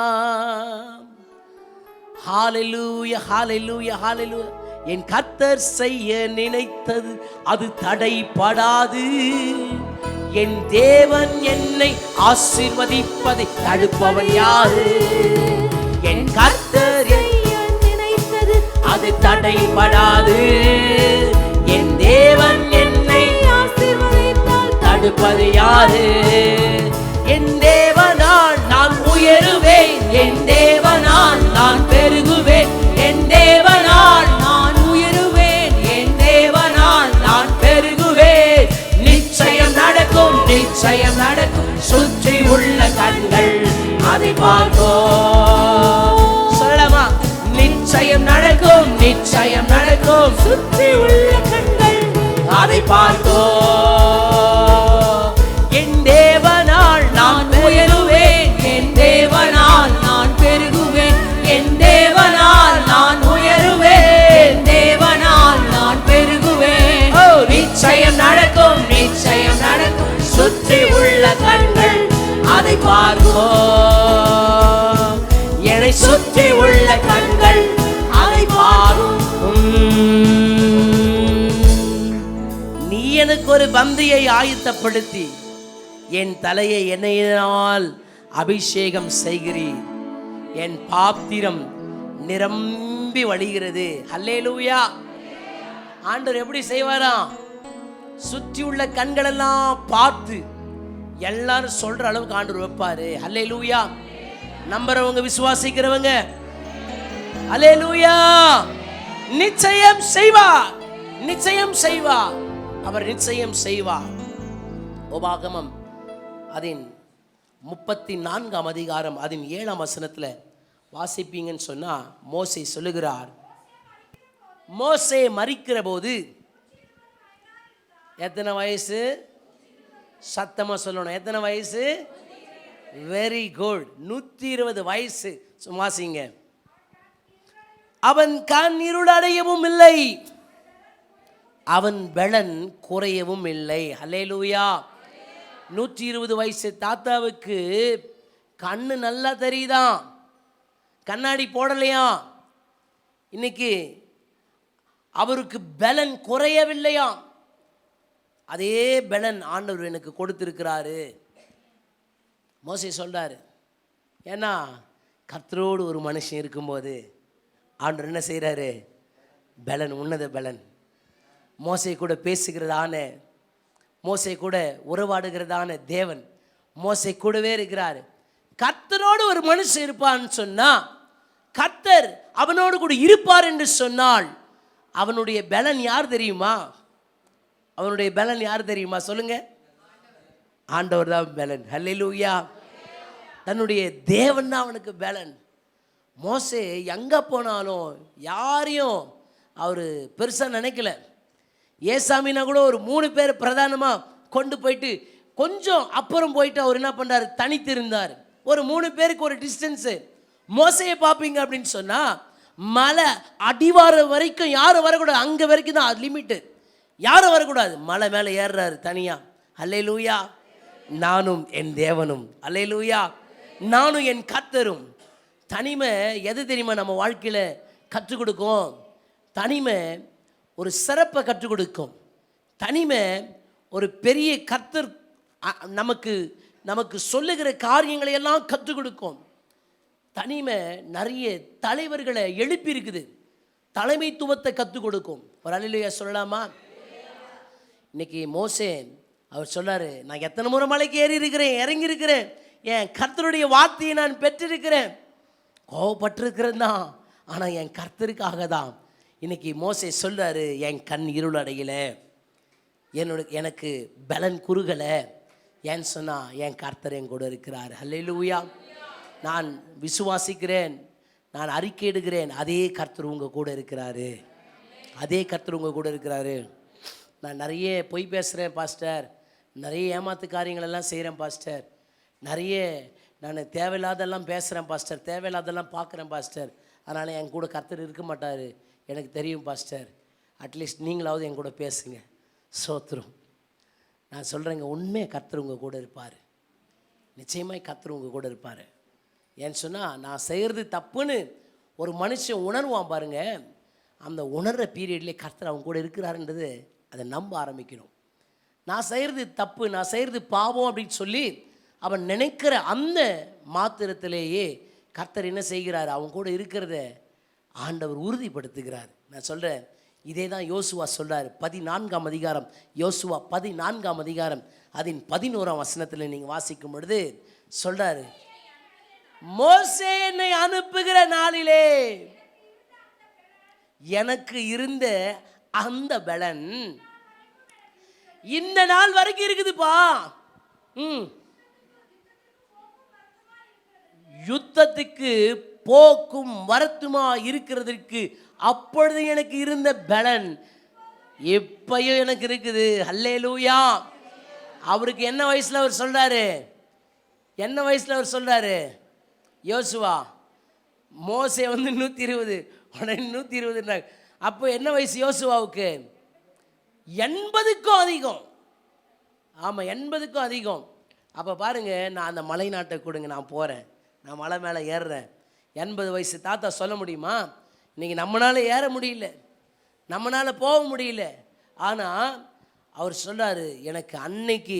ஹalleluya, ஹalleluya, ஹalleluya. என் கர்த்தர் செய்ய நினைத்தது அது தடைபடாது. என் தேவன் என்னை ஆசீர்வதிப்பதை தடுப்பவன் யாரு? என் கர்த்தர் செய்ய நினைத்தது அது தடைபடாது. என் தேவன் என்னை ஆசீர்வதித்தால் தடுப்பது யாரு? என் தேவனால் நான் உயருவேன், என் தேவனால் நான் பெருகுவேன், என் தேவனால் நான் உயருவேன், என் தேவனால் நான் பெருகுவேன். நிச்சயம் நடக்கும், நிச்சயம் நடக்கும், சுற்றி உள்ள கண்கள் அதை பார்க்கும். சொல்லலாமா? நிச்சயம் நடக்கும், நிச்சயம் நடக்கும், சுற்றி உள்ள கண்கள் அதை அதை பார்த்தோ. என் தேவனால் நான் உயருவேன், என் தேவனால் நான் பெருகுவேன், என் தேவனால் நான் உயருவேன், என் தேவனால் நான் பெருகுவேன். நிச்சயம் நடக்கும், நிச்சயம் நடக்கும். சுற்றி உள்ள கண்கள் அதை பார்க்கும், என்னை சுற்றி உள்ள கண்கள் அதை பார்க்கும். நீ எனக்கு ஒரு பந்தியை ஆயத்தப்படுத்தி என் தலையை எண்ணெயினால் அபிஷேகம் செய்கிறீர், என் பாத்திரம் நிரம்பி வழிகிறது. அல்லேலூயா. ஆண்டவர் எப்படி செய்வாராம்? சுற்றி உள்ள கண்களெல்லாம் பார்த்து எல்லாரும் சொல்ற அளவுக்கு ஆண்டவர் வைப்பாரு. அல்லேலூயா. நம்புறவங்க, விசுவாசிக்கிறவங்க அல்லேலூயா. நிச்சயம் செய்வார், நிச்சயம் செய்வார், அவர் நிச்சயம் செய்வார். உபாகமம் அதன் 34ஆம் அதிகாரம் அதன் 7ஆம் வசனத்துல வாசிப்பீங்கன்னு சொன்னா, மோசே சொல்லுகிறார், மோசே மரிக்கிற போது எத்தனை வயசு? சத்தமா சொல்லணும், எத்தனை வயசு? வெரி குட், 120 வயசு. சும்மாசிங்க. அவன் கண் இருளடையவும் இல்லை, அவன் பலன் குறையவும் இல்லை. அல்லேலூயா. 120 வயசு தாத்தாவுக்கு கண்ணு நல்லா தெரியுதான், கண்ணாடி போடலையா. இன்னைக்கு அவருக்கு பலன் குறையவில்லையா. அதே பலன் ஆண்டவர் எனக்கு கொடுத்திருக்கிறாரு. மோசே சொல்றாரு, ஏன்னா கர்த்தரோடு ஒரு மனுஷன் இருக்கும்போது ஆண்டவர் என்ன செய்கிறாரு? பலன், உன்னத பலன். மோசே கூட பேசுகிறதான, மோசே கூட உறவாடுகிறதான தேவன் மோசே கூடவே இருக்கிறாரு. கர்த்தரோடு ஒரு மனுஷன் இருப்பான்னு சொன்னா, கர்த்தர் அவனோடு கூட இருப்பார் என்று சொன்னால், அவனுடைய பலன் யார் தெரியுமா? அவனுடைய பலன் யார் தெரியுமா? சொல்லுங்க. ஆண்டவர் தான் பலன். அல்லேலூயா. தன்னுடைய தேவன் தான் அவனுக்கு பலன். மோசே எங்க போனாலும் யாரையும் அவர் பெருசா நினைக்கல. ஏசாமினா கூட ஒரு 3 பேர் பிரதானமா கொண்டு போயிட்டு கொஞ்சம் அப்புறம் போயிட்டு அவர் என்ன பண்றாரு? தனித்து இருந்தார். ஒரு 3 பேருக்கு ஒரு டிஸ்டன்ஸ். மோசையை பார்ப்பீங்க அப்படின்னு சொன்னா, மலை அடிவாரம் வரைக்கும் யாரும் வரக்கூடாது, அங்க வரைக்கும் தான் லிமிட்டு, யாரும் வரக்கூடாது. மலை மேலே ஏறுறாரு தனியா. அல்லேலூயா. நானும் என் தேவனும், அல்லேலூயா, நானும் என் கர்த்தரும். தனிமை எது தெரியுமா நம்ம வாழ்க்கையில் கற்றுக் கொடுக்கும்? தனிமை ஒரு சிறப்பை கற்றுக் கொடுக்கும். தனிமை ஒரு பெரிய கர்த்தர் நமக்கு நமக்கு சொல்லுகிற காரியங்களை எல்லாம் கற்றுக் கொடுக்கும். தனிமை நிறைய தலைவர்களை எழுப்பி இருக்குது, தலைமைத்துவத்தை கற்றுக் கொடுக்கும். ஒரு அல்லேலூயா சொல்லலாமா? இன்னைக்கு மோசே அவர் சொன்னாரு, நான் எத்தனை முறை மலைக்கு ஏறி இருக்கிறேன், இறங்கி இருக்கிறேன், என் கர்த்தருடைய வார்த்தையை நான் பெற்றிருக்கிறேன், கோவப்பட்டிருக்கிறேன் தான், ஆனால் என் கர்த்தருக்காக தான். இன்னைக்கு மோசே சொல்றாரு, என் கண் இருள் அடையல, எனக்கு பலன் குறுகலை. ஏன்னு சொன்னா, என் கர்த்தர் என் கூட இருக்கிறார். அல்லேலூயா. நான் விசுவாசிக்கிறேன், நான் அறிக்கையிடுகிறேன், அதே கர்த்தர் உங்க கூட இருக்கிறாரு, அதே கர்த்தர் உங்க கூட இருக்கிறாரு. நான் நிறைய பொய் பேசுகிறேன் பாஸ்டர், நிறைய ஏமாத்து காரியங்களெல்லாம் செய்கிறேன் பாஸ்டர், நிறைய நான் தேவையில்லாதெல்லாம் பேசுகிறேன் பாஸ்டர், தேவையில்லாதெல்லாம் பார்க்குறேன் பாஸ்டர், அதனால் என் கூட கர்த்தர் இருக்க மாட்டார் எனக்கு தெரியும் பாஸ்டர். அட்லீஸ்ட் நீங்களாவது என் கூட பேசுங்க. சோத்திரம். நான் சொல்கிறேங்க, உண்மையாக கர்த்தர் உங்கள் கூட இருப்பார், நிச்சயமாக கர்த்தர் உங்கள் கூட இருப்பார். ஏன்னு சொன்னால், நான் செய்கிறது தப்புன்னு ஒரு மனுஷன் உணர்வான் பாருங்க, அந்த உணர்கிற பீரியட்லேயே கர்த்தர் அவங்க கூட இருக்கிறாருன்றது அதை நம்ப ஆரம்பிக்கணும். நான் செய்கிறது தப்பு, நான் செய்கிறது பாவம் அப்படின்னு சொல்லி அவன் நினைக்கிற அந்த மாத்திரத்திலேயே கர்த்தர் என்ன செய்கிறார்? அவங்க கூட இருக்கிறத ஆண்டவர் உறுதிப்படுத்துகிறார். நான் சொல்கிறேன், இதே தான் யோசுவா சொல்கிறார். 14ஆம் அதிகாரம், யோசுவா 14ஆம் அதிகாரம் அதன் 11ஆம் வசனத்தில் நீங்கள் வாசிக்கும் பொழுது சொல்கிறாரு, மோசே என்னை அனுப்புகிற நாளிலே எனக்கு இருந்த அந்த பலன் இந்த நாள் வரைக்கும் இருக்குதுப்பா. யுத்தத்துக்கு போக்கும் வரத்துமா இருக்கிறதுக்கு அப்பொழுது எனக்கு இருந்த பலன் இப்பயும் எனக்கு இருக்குது. அல்லேலூயா. அவருக்கு என்ன வயசுல அவர் சொல்றாரு? என்ன வயசுல அவர் சொல்றாரு? யோசுவா, மோசே வந்து 120, உடனே 120. அப்போ என்ன வயசு யோசுவாவுக்கு? 80க்கும் அதிகம். ஆமாம், 80க்கும் அதிகம். அப்போ பாருங்க, நான் அந்த மலை நாட்டை கொடுங்க, நான் போகிறேன், நான் மலை மேலே ஏறுறேன். 80 வயசு தாத்தா சொல்ல முடியுமா? இன்றைக்கி நம்மளால் ஏற முடியல, நம்மளால் போக முடியல. ஆனால் அவர் சொல்கிறாரு, எனக்கு அன்னைக்கு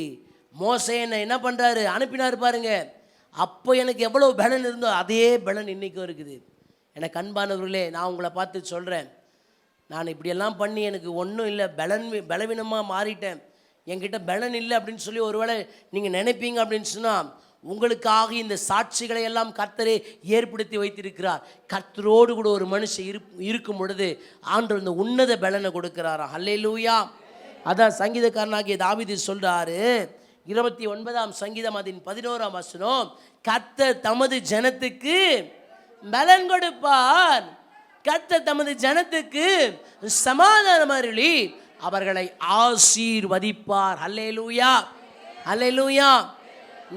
மோசே என்ன பண்ணுறாரு, அனுப்பினார் பாருங்க. அப்போ எனக்கு எவ்வளோ பலன் இருந்தோ அதே பலன் இன்றைக்கும் இருக்குது. எனக்கு அன்பானவர்களே, நான் உங்களை பார்த்து சொல்கிறேன், நான் இப்படியெல்லாம் பண்ணி எனக்கு ஒன்றும் இல்லை, பலவீனமாக மாறிட்டேன், என்கிட்ட பலன் இல்லை அப்படின்னு சொல்லி ஒருவேளை நீங்கள் நினைப்பீங்க அப்படின்னு சொன்னால், உங்களுக்காக இந்த சாட்சிகளை எல்லாம் கர்த்தரே ஏற்படுத்தி வைத்திருக்கிறார். கர்த்தரோடு கூட ஒரு மனுஷன் இருக்கும் பொழுது ஆண்டவர் இந்த உன்னத பலனை கொடுக்கிறாராம். அல்லேலூயா. அதான் சங்கீதக்காரனாகிய தாவீது சொல்றாரு, 29ஆம் சங்கீதம் அதன் 11ஆம் வசனம், கர்த்தர் தமது ஜனத்துக்கு பலன் கொடுப்பார், கர்த்தர் தமது ஜனத்துக்கு சமாதானம் அருளி அவர்களை ஆசீர்வதிப்பார். அல்லேலூயா, அல்லேலூயா.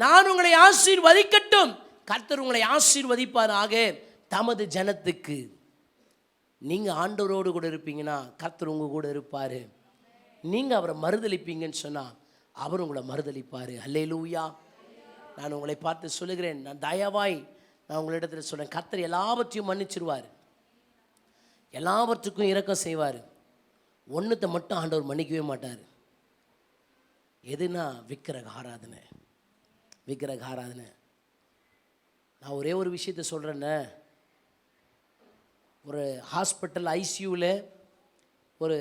நான் உங்களை ஆசீர்வதிக்கட்டும், கர்த்தர் உங்களை ஆசீர்வதிப்பாராக தமது ஜனத்துக்கு. நீங்கள் ஆண்டவரோடு கூட இருப்பீங்கன்னா கர்த்தர் உங்கள் கூட இருப்பார். நீங்கள் அவரை மறுதளிப்பீங்கன்னு சொன்னால் அவர் உங்களை மறுதளிப்பார். அல்லேலூயா. நான் உங்களை பார்த்து சொல்லுகிறேன், நான் தயவாய் நான் உங்களிடத்தில் சொல்கிறேன், கர்த்தர் எல்லாவற்றையும் மன்னிச்சிருவார், எல்லாவற்றுக்கும் இரக்கம் செய்வார். ஒன்றுத்தை மட்டும் ஆண்டவர் மன்னிக்கவே மாட்டார். எதுனா விக்கிரக ஆராதனை, விக்கிரக ஆராதனை. நான் ஒரே ஒரு விஷயத்தை சொல்கிறேன்னே, ஒரு ஹாஸ்பிட்டல் ஐசியூவில் ஒரு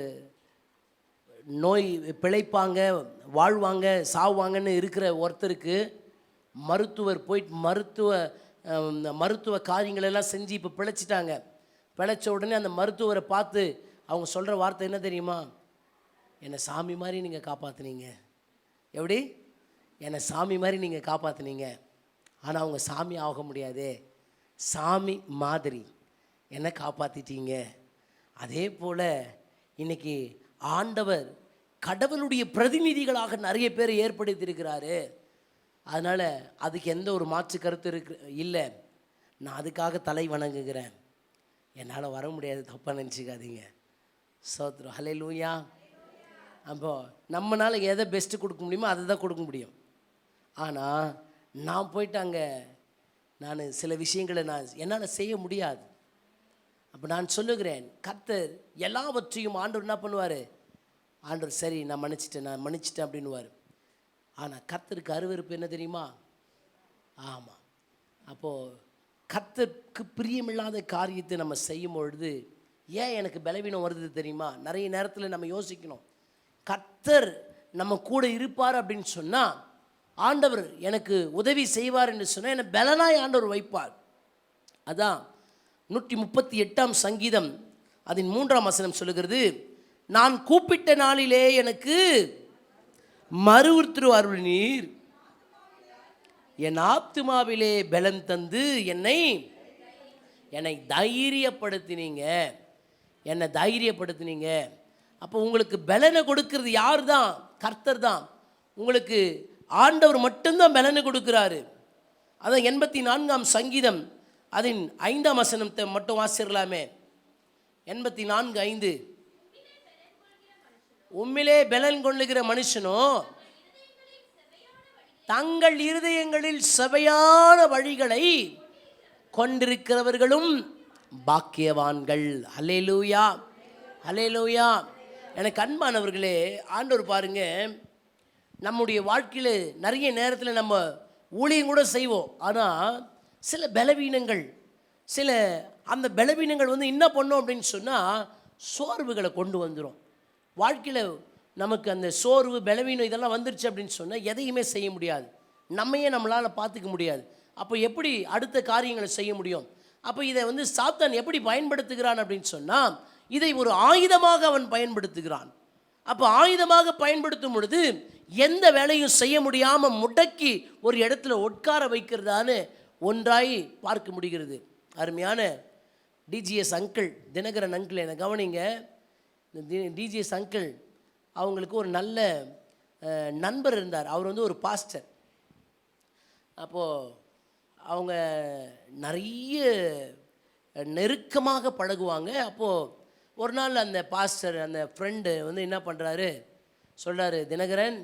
நோய் பிழைப்பாங்க, வாழ்வாங்க, சாவாங்கன்னு இருக்கிற ஒருத்தருக்கு மருத்துவர் போயிட்டு மருத்துவ காரியங்களெல்லாம் செஞ்சு இப்போ பிழைச்சிட்டாங்க. பிழைச்ச உடனே அந்த மருத்துவரை பார்த்து அவங்க சொல்கிற வார்த்தை என்ன தெரியுமா? என்னை சாமி மாதிரி நீங்கள் காப்பாற்றுனீங்க. எப்படி? என்னை சாமி மாதிரி நீங்கள் காப்பாற்றுனீங்க. ஆனால் அவங்க சாமி ஆக முடியாது, சாமி மாதிரி என்னை காப்பாற்றிட்டீங்க. அதே போல் இன்றைக்கி ஆண்டவர் கடவுளுடைய பிரதிநிதிகளாக நிறைய பேர் ஏற்படுத்தியிருக்கிறாரு. அதனால் அதுக்கு எந்த ஒரு மாற்று கருத்து இல்லை. நான் அதுக்காக தலை வணங்குகிறேன். என்னால் வர முடியாது, தப்பாக நினச்சிக்காதீங்க. சோத்ரம். ஹல்லேலூயா. அப்போது நம்மளால் எதை பெஸ்ட்டு கொடுக்க முடியுமோ அதை தான் கொடுக்க முடியும். ஆனால் நான் போயிட்டு அங்கே நான் சில விஷயங்களை என்னால் செய்ய முடியாது. அப்போ நான் சொல்லுகிறேன், கர்த்தர் எல்லாவற்றையும் ஆண்டவர் என்ன பண்ணுவார்? ஆண்டவர் சரி நான் மன்னிச்சிட்டேன் அப்படின்னுவார். ஆனால் கர்த்தருக்கு அருவருப்பு என்ன தெரியுமா? ஆமாம். அப்போது கர்த்தருக்கு பிரியமில்லாத காரியத்தை நம்ம செய்யும் பொழுது ஏன் எனக்கு பலவீனம் வருது தெரியுமா? நிறைய நேரத்தில் நம்ம யோசிக்கணும், கர்த்தர் நம்ம கூட இருப்பார் அப்படின்னு சொன்னால், ஆண்டவர் எனக்கு உதவி செய்வார் என்று சொன்னால் என்னை பலனாய் ஆண்டவர் வைப்பார். அதான் 138ஆம் சங்கீதம் அதன் 3ஆம் வசனம் சொல்லுகிறது, நான் கூப்பிட்ட நாளிலே எனக்கு மறு உத்தரவு அருளினீர், என் ஆத்துமாவிலே பலன் தந்து என்னை தைரியப்படுத்தினீங்க, என்னை தைரியப்படுத்தினீங்க. அப்போ உங்களுக்கு பலனை கொடுக்கறது யார் தான்? கர்த்தர் தான். உங்களுக்கு ஆண்டவர் மட்டும்தான் பலனை கொடுக்குறாரு. அதான் 84ஆம் சங்கீதம் அதன் 5ஆம் வசனத்தை மட்டும் வாசிக்கலாமே. 84:5, உம்மிலே பலன் கொள்ளுகிற மனுஷனோ தங்கள் இருதயங்களில் செவையான வழிகளை கொண்டிருக்கிறவர்களும் பாக்கியவான்கள். அல்லேலூயா, அல்லேலூயா. எனக்கு அன்பானவர்களே, ஆண்டவர் பாருங்க, நம்முடைய வாழ்க்கையில் நிறைய நேரத்தில் நம்ம ஊழியம் கூட செய்வோம். ஆனால் சில பலவீனங்கள், அந்த பலவீனங்கள் என்ன பண்ணோம் அப்படின்னு சொன்னால் சோர்வுகளை கொண்டு வந்துடும். வாழ்க்கையில் நமக்கு அந்த சோர்வு, பலவீனம் இதெல்லாம் வந்துருச்சு அப்படின்னு சொன்னால் எதையுமே செய்ய முடியாது, நம்மையே நம்மளால் பார்த்துக்க முடியாது. அப்போ எப்படி அடுத்த காரியங்களை செய்ய முடியும்? அப்போ இதை சாத்தான் எப்படி பயன்படுத்துகிறான் அப்படின்னு சொன்னால், இதை ஒரு ஆயுதமாக அவன் பயன்படுத்துகிறான். அப்போ ஆயுதமாக பயன்படுத்தும் பொழுது எந்த வேலையும் செய்ய முடியாமல் முடக்கி ஒரு இடத்துல உட்கார வைக்கிறதான்னு ஒன்றாய் பார்க்க முடிகிறது. அருமையான டிஜிஎஸ் அங்கிள், தினகரன் அங்கிள், என்னை கவனிங்க. இந்த டிஜிஎஸ் அங்கிள் அவங்களுக்கு ஒரு நல்ல நண்பர் இருந்தார். அவர் வந்து ஒரு பாஸ்டர். அப்போது அவங்க நிறைய நெருக்கமாக பழகுவாங்க. அப்போது ஒரு நாள் அந்த பாஸ்டர், அந்த ஃப்ரெண்டு வந்து என்ன பண்ணுறாரு, சொல்கிறாரு, தினகரன்,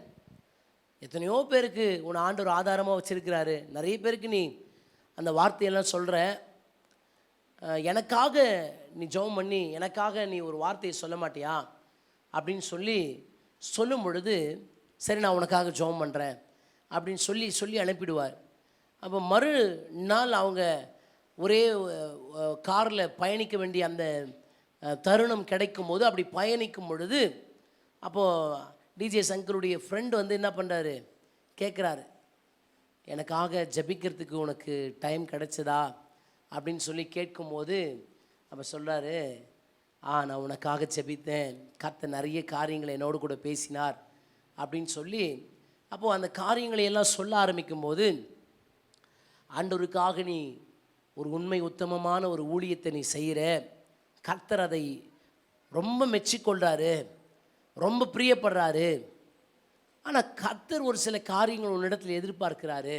எத்தனையோ பேருக்கு உன்னை ஆண்டவர் ஆதாரமாக வச்சுருக்கிறாரு, நிறைய பேருக்கு நீ அந்த வார்த்தையெல்லாம் சொல்கிற, எனக்காக நீ ஜெபம் பண்ணி எனக்காக நீ ஒரு வார்த்தையை சொல்ல மாட்டியா அப்படின்னு சொல்லும் பொழுது, சரி நான் உனக்காக ஜெபம் பண்ணுறேன் அப்படின்னு சொல்லி அனுப்பிடுவார். அப்போ மறுநாள் அவங்க ஒரே காரில் பயணிக்க வேண்டிய அந்த தருணம் கிடைக்கும் போது, அப்படி பயணிக்கும் பொழுது அப்போது டிஜிஎஸ் அங்கிளுடைய ஃப்ரெண்டு வந்து என்ன பண்ணுறாரு, கேட்குறாரு, எனக்காக ஜபிக்கிறதுக்கு உனக்கு டைம் கிடைச்சதா அப்படின்னு சொல்லி கேட்கும்போது அப்போ சொல்கிறாரு, நான் உனக்காக ஜெபித்தேன், கர்த்தர் நிறைய காரியங்களை என்னோடு கூட பேசினார் அப்படின்னு சொல்லி அப்போது அந்த காரியங்களை எல்லாம் சொல்ல ஆரம்பிக்கும்போது, ஆண்டவருக்காக நீ ஒரு உண்மை உத்தமமான ஒரு ஊழியத்தை நீ செய்கிற, கர்த்தர் அதை ரொம்ப மெச்சிக்கொள்கிறாரு, ரொம்ப பிரியப்படுறாரு. ஆனால் கர்த்தர் ஒரு சில காரியங்கள் உன்னிடத்தில் எதிர்பார்க்கிறாரு.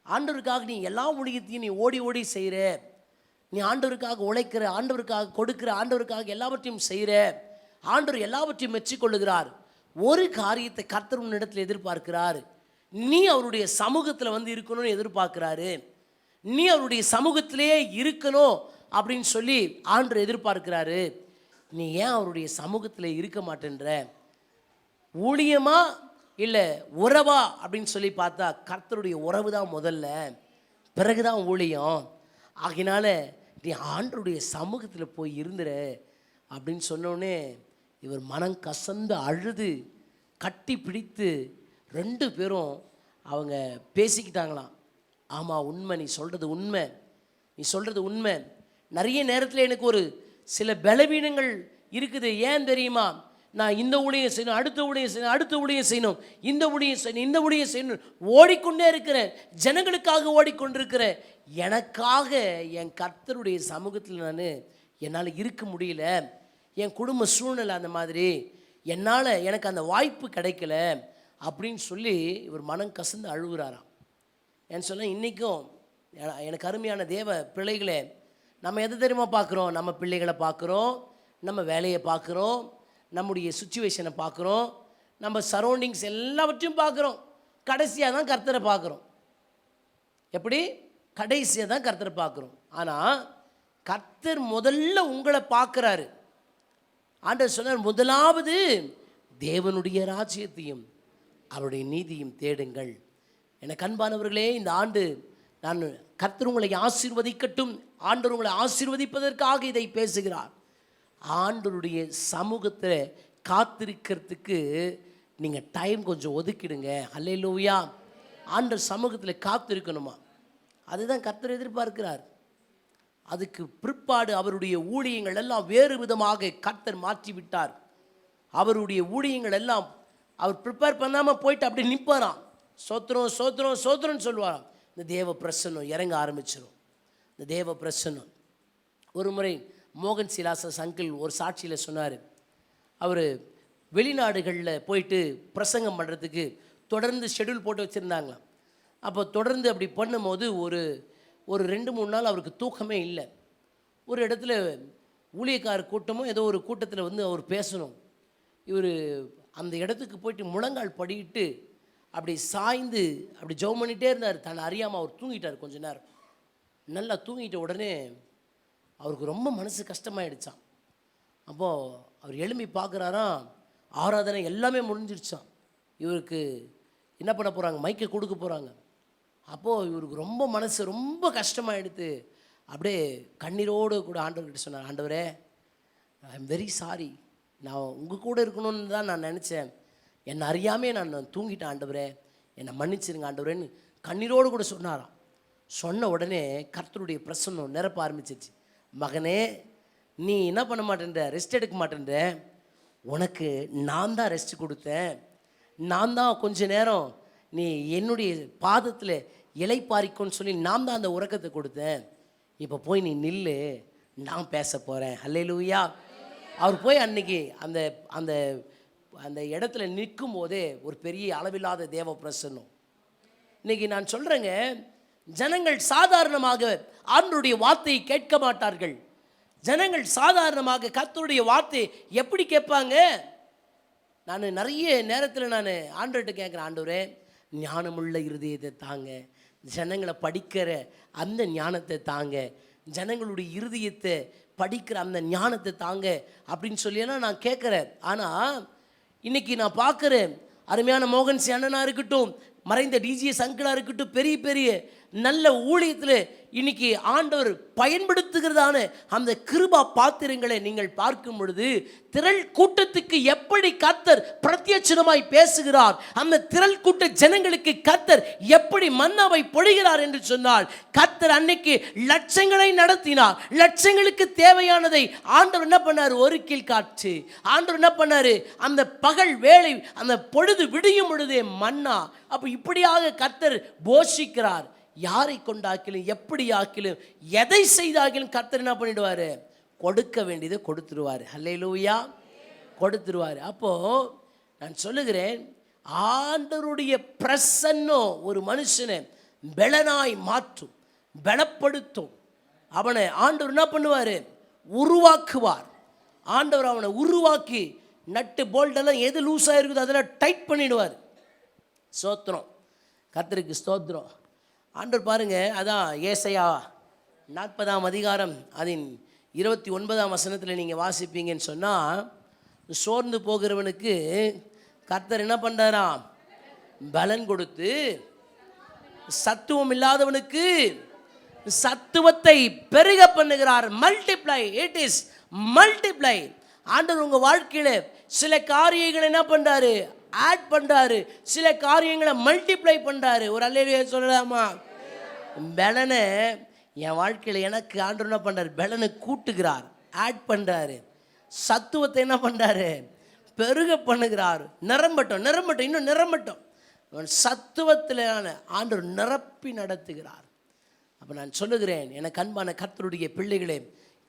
ஆண்டவருக்காக நீ எல்லா ஊழியத்தையும் நீ ஓடி ஓடி செய்கிற, நீ ஆண்டவருக்காக உழைக்கிற, ஆண்டவருக்காக கொடுக்குற, ஆண்டவருக்காக எல்லாவற்றையும் செய்கிற, ஆண்டவர் எல்லாவற்றையும் மெச்சிக்கொள்ளுகிறார். ஒரு காரியத்தை கர்த்தர் உன்னிடத்தில் எதிர்பார்க்கிறார், நீ அவருடைய சமூகத்தில் வந்து இருக்கணும்னு எதிர்பார்க்கிறாரு, நீ அவருடைய சமூகத்திலேயே இருக்கணும் அப்படின்னு சொல்லி ஆண்டவர் எதிர்பார்க்கிறாரு. நீ ஏன் அவருடைய சமூகத்தில் இருக்க மாட்டேன்ற? ஊழியமா இல்லை உறவா அப்படின்னு சொல்லி பார்த்தா கர்த்தருடைய உறவு தான் முதல்ல, பிறகுதான் ஊழியம். ஆகினால நீ ஆண்டவருடைய சமூகத்தில் போய் இருந்துற அப்படின்னு சொன்னோடனே இவர் மனம் கசந்து அழுது கட்டி பிடித்து 2 பேரும் அவங்க பேசிக்கிட்டாங்களாம். ஆமாம், உண்மை, நீ சொல்கிறது உண்மை, நீ சொல்கிறது உண்மை. நிறைய நேரத்தில் எனக்கு ஒரு சில பலவீனங்கள் இருக்குது. ஏன் தெரியுமா, நான் இந்த ஊழியம் செய்யணும், அடுத்த ஊழியம் செய்யணும், அடுத்த ஊழியம் செய்யணும், இந்த ஊழியம் செய்யணும், இந்த ஊழியம் செய்யணும், ஓடிக்கொண்டே இருக்கிறேன், ஜனங்களுக்காக ஓடிக்கொண்டிருக்கிறேன். எனக்காக என் கர்த்தருடைய சமூகத்தில் என்னால் இருக்க முடியல, என் குடும்ப சூழ்நிலை அந்த மாதிரி, எனக்கு அந்த வாய்ப்பு கிடைக்கல அப்படின்னு சொல்லி இவர் மனம் கசந்து அழுகுறாராம். ஏன்னு சொன்னால், இன்றைக்கும் எனக்கு அருமையான தேவ பிள்ளைகளே, நம்ம எதை தெரியுமா பார்க்குறோம்? நம்ம பிள்ளைகளை பார்க்குறோம், நம்ம வேலையை பார்க்குறோம், நம்முடைய சுச்சுவேஷனை பார்க்குறோம், நம்ம சரௌண்டிங்ஸ் எல்லாவற்றையும் பார்க்குறோம். கடைசியாக தான் கர்த்தரை பார்க்குறோம். எப்படி? கடைசியாக தான் கர்த்தரை பார்க்குறோம். ஆனால் கர்த்தர் முதல்ல உங்களை பார்க்குறாரு. ஆண்டவர் சொன்னார், முதலாவது தேவனுடைய ராஜ்யத்தையும் அவருடைய நீதியும் தேடுங்கள். எனக்கு அன்பானவர்களே, இந்த ஆண்டு நான் கர்த்தர் உங்களை ஆசீர்வதிக்கட்டும், ஆண்டவர் உங்களை ஆசீர்வதிப்பதற்காக இதை பேசுகிறார். ஆண்டவருடைய சமூகத்தில் காத்திருக்கிறதுக்கு நீங்கள் டைம் கொஞ்சம் ஒதுக்கிடுங்க. அல்லேலூயா. ஆண்டவர் சமூகத்தில் காத்திருக்கணுமா, அதுதான் கர்த்தர் எதிர்பார்க்கிறார். அதுக்கு பிற்பாடு அவருடைய ஊழியங்கள் எல்லாம் வேறு விதமாக கர்த்தர் மாற்றிவிட்டார். அவருடைய ஊழியங்கள் எல்லாம் அவர் ப்ரிப்பேர் பண்ணாமல் போயிட்டு அப்படி நிற்பாராம். சோத்திரம் சோத்திரம் சோத்திரம்னு சொல்லுவாராம். இந்த தேவ பிரசன்னம் இறங்க ஆரம்பிச்சிடும். இந்த தேவ பிரசன்னம். ஒரு முறை மோகன் சிலாசஸ் அங்கிள் ஒரு சாட்சியில் சொன்னார், அவர் வெளிநாடுகளில் போயிட்டு பிரசங்கம் பண்ணுறதுக்கு தொடர்ந்து ஷெட்யூல் போட்டு வச்சுருந்தாங்களாம். அப்போ தொடர்ந்து அப்படி பண்ணும்போது ஒரு 2-3 நாள் அவருக்கு தூக்கமே இல்லை. ஒரு இடத்துல ஊழியக்கார கூட்டமும் ஏதோ ஒரு கூட்டத்தில் வந்து அவர் பேசணும். இவர் அந்த இடத்துக்கு போயிட்டு முழங்கால் படிட்டு அப்படி சாய்ந்து அப்படி ஜெபம் பண்ணிகிட்டே இருந்தார். தன்னை அறியாமல் அவர் தூங்கிட்டார். கொஞ்ச நேரம் நல்லா தூங்கிட்ட உடனே அவருக்கு ரொம்ப மனசு கஷ்டமாயிடுச்சான். அப்போது அவர் எழும்பி பார்க்குறாராம், ஆராதனை எல்லாமே முடிஞ்சிருச்சான். இவருக்கு என்ன பண்ண போகிறாங்க, மைக்கை கொடுக்க போகிறாங்க. அப்போது இவருக்கு ரொம்ப மனசு ரொம்ப கஷ்டமாயிடுத்து. அப்படியே கண்ணீரோடு கூட ஆண்டவர்கிட்ட சொன்னார், ஆண்டவரே, ஐ எம் வெரி சாரி, நான் உங்கள் கூட இருக்கணும்னு தான் நான் நினச்சேன், என்னை அறியாமே நான் தூங்கிட்டேன் ஆண்டவரே, என்னை மன்னிச்சிருங்க ஆண்டவரேன்னு கண்ணீரோடு கூட சொன்னாராம். சொன்ன உடனே கர்த்தருடைய பிரசன்னம் நிரப்ப ஆரம்பிச்சிச்சு. மகனே, நீ என்ன பண்ண மாட்டேன்ற, ரெஸ்ட் எடுக்க மாட்டேன்ற, உனக்கு நான் தான் ரெஸ்ட் கொடுத்தேன், நான் தான் கொஞ்ச நேரம் நீ என்னுடைய பாதத்தில் இலைப்பாரிக்கோன்னு சொல்லி நான் தான் அந்த உறக்கத்தை கொடுத்தேன். இப்போ போய் நீ நில்லு, நான் பேச போகிறேன். அல்லேலூயா. அவர் போய் அன்னைக்கு அந்த அந்த அந்த இடத்துல நிற்கும் போதே ஒரு பெரிய அளவில்லாத தேவ பிரசன்னம். இன்னைக்கு நான் சொல்கிறேங்க, ஜனங்கள் சாதாரணமாக ஆண்டவருடைய வார்த்தையை கேட்க மாட்டார்கள். ஜனங்கள் சாதாரணமாக கர்த்தருடைய வார்த்தை எப்படி கேட்பாங்க? நான் நிறைய நேரத்தில் நான் ஆண்டவர்கிட்ட கேட்குறேன், ஆண்டவரே ஞானமுள்ள இருதயத்தை தாங்க, ஜனங்களை படிக்கிற அந்த ஞானத்தை தாங்க, ஜனங்களுடைய இருதயத்தை படிக்கிற அந்த ஞானத்தை தாங்க அப்படின்னு சொல்லியெல்லாம் நான் கேட்குறேன். ஆனால் இன்றைக்கி நான் பார்க்குறேன், அருமையான மோகன் சி அண்ணனா இருக்கட்டும், மறைந்த டிஜிஎஸ் அங்கிளாக இருக்கட்டும், பெரிய பெரிய நல்ல ஊழியத்தில் இன்னைக்கு ஆண்டவர் பயன்படுத்துகிறதான அந்த கிருபா பாத்திரங்களை நீங்கள் பார்க்கும் பொழுது திரள் கூட்டத்துக்கு எப்படி கர்த்தர் பிரத்யட்சமாய் பேசுகிறார், அந்த திரள் கூட்ட ஜனங்களுக்கு கர்த்தர் எப்படி மன்னாவை பொழிகிறார் என்று சொன்னால், கர்த்தர் அன்னைக்கு லட்சங்களை நடத்தினார். லட்சங்களுக்கு தேவையானதை ஆண்டவர் என்ன பண்ணார்? ஒரு கீழ் காற்று. ஆண்டவர் என்ன பண்ணார்? அந்த பகல் வேளை அந்த பொழுது விடியும் பொழுதே மன்னா. அப்போ இப்படியாக கர்த்தர் போஷிக்கிறார். யாரை கொண்டாக்கிலும் எப்படி ஆக்கிலும் எதை செய்தாக்கிலும் கர்த்தர் என்ன பண்ணிடுவார்? கொடுக்க வேண்டியதை கொடுத்துருவார். அல்லேலூயா, கொடுத்துருவார். அப்போது நான் சொல்லுகிறேன், ஆண்டவருடைய பிரசன்னம் ஒரு மனுஷனை பெலனாய் மாற்றும், பலப்படுத்தும். அவனை ஆண்டவர் என்ன பண்ணுவார்? உருவாக்குவார். ஆண்டவர் அவனை உருவாக்கி நட்டு போல்டெல்லாம் எது லூஸாக இருக்குதோ அதெல்லாம் டைட் பண்ணிடுவார். ஸ்தோத்திரம், கர்த்தருக்கு ஸ்தோத்திரம். ஆண்டவர் பாருங்க, அதான் ஏசாயா 40ஆம் அதிகாரம் அதன் 29ஆம் வசனத்தில் நீங்கள் வாசிப்பீங்கன்னு சொன்னால், சோர்ந்து போகிறவனுக்கு கர்த்தர் என்ன பண்ணுறாராம்? பலன் கொடுத்து, சத்துவம் இல்லாதவனுக்கு சத்துவத்தை பெருக பண்ணுகிறார். Multiply, it is multiply. ஆண்டவர் உங்கள் வாழ்க்கையில் சில காரியங்களை என்ன பண்ணுறாரு? ஆட் பண்ணுறாரு. சில காரியங்களை மல்டிப்ளை பண்ணுறாரு. ஒரு அல்லேலூயா சொல்லலாமா? பலனை என் வாழ்க்கையில் எனக்கு ஆண்டவர் என்ன பண்ணுறாரு? பலனை கூட்டுகிறார், ஆட் பண்ணுறாரு. சத்துவத்தை என்ன பண்ணுறாரு? பெருக பண்ணுகிறார். நிரம்பட்டும், நிரம்பட்டும், இன்னும் நிரம்பட்டும். சத்துவத்தில் ஆண்டவர் நிரப்பி நடத்துகிறார். அப்போ நான் சொல்லுகிறேன், எனக்கு அன்பான கர்த்தருடைய பிள்ளைகளே,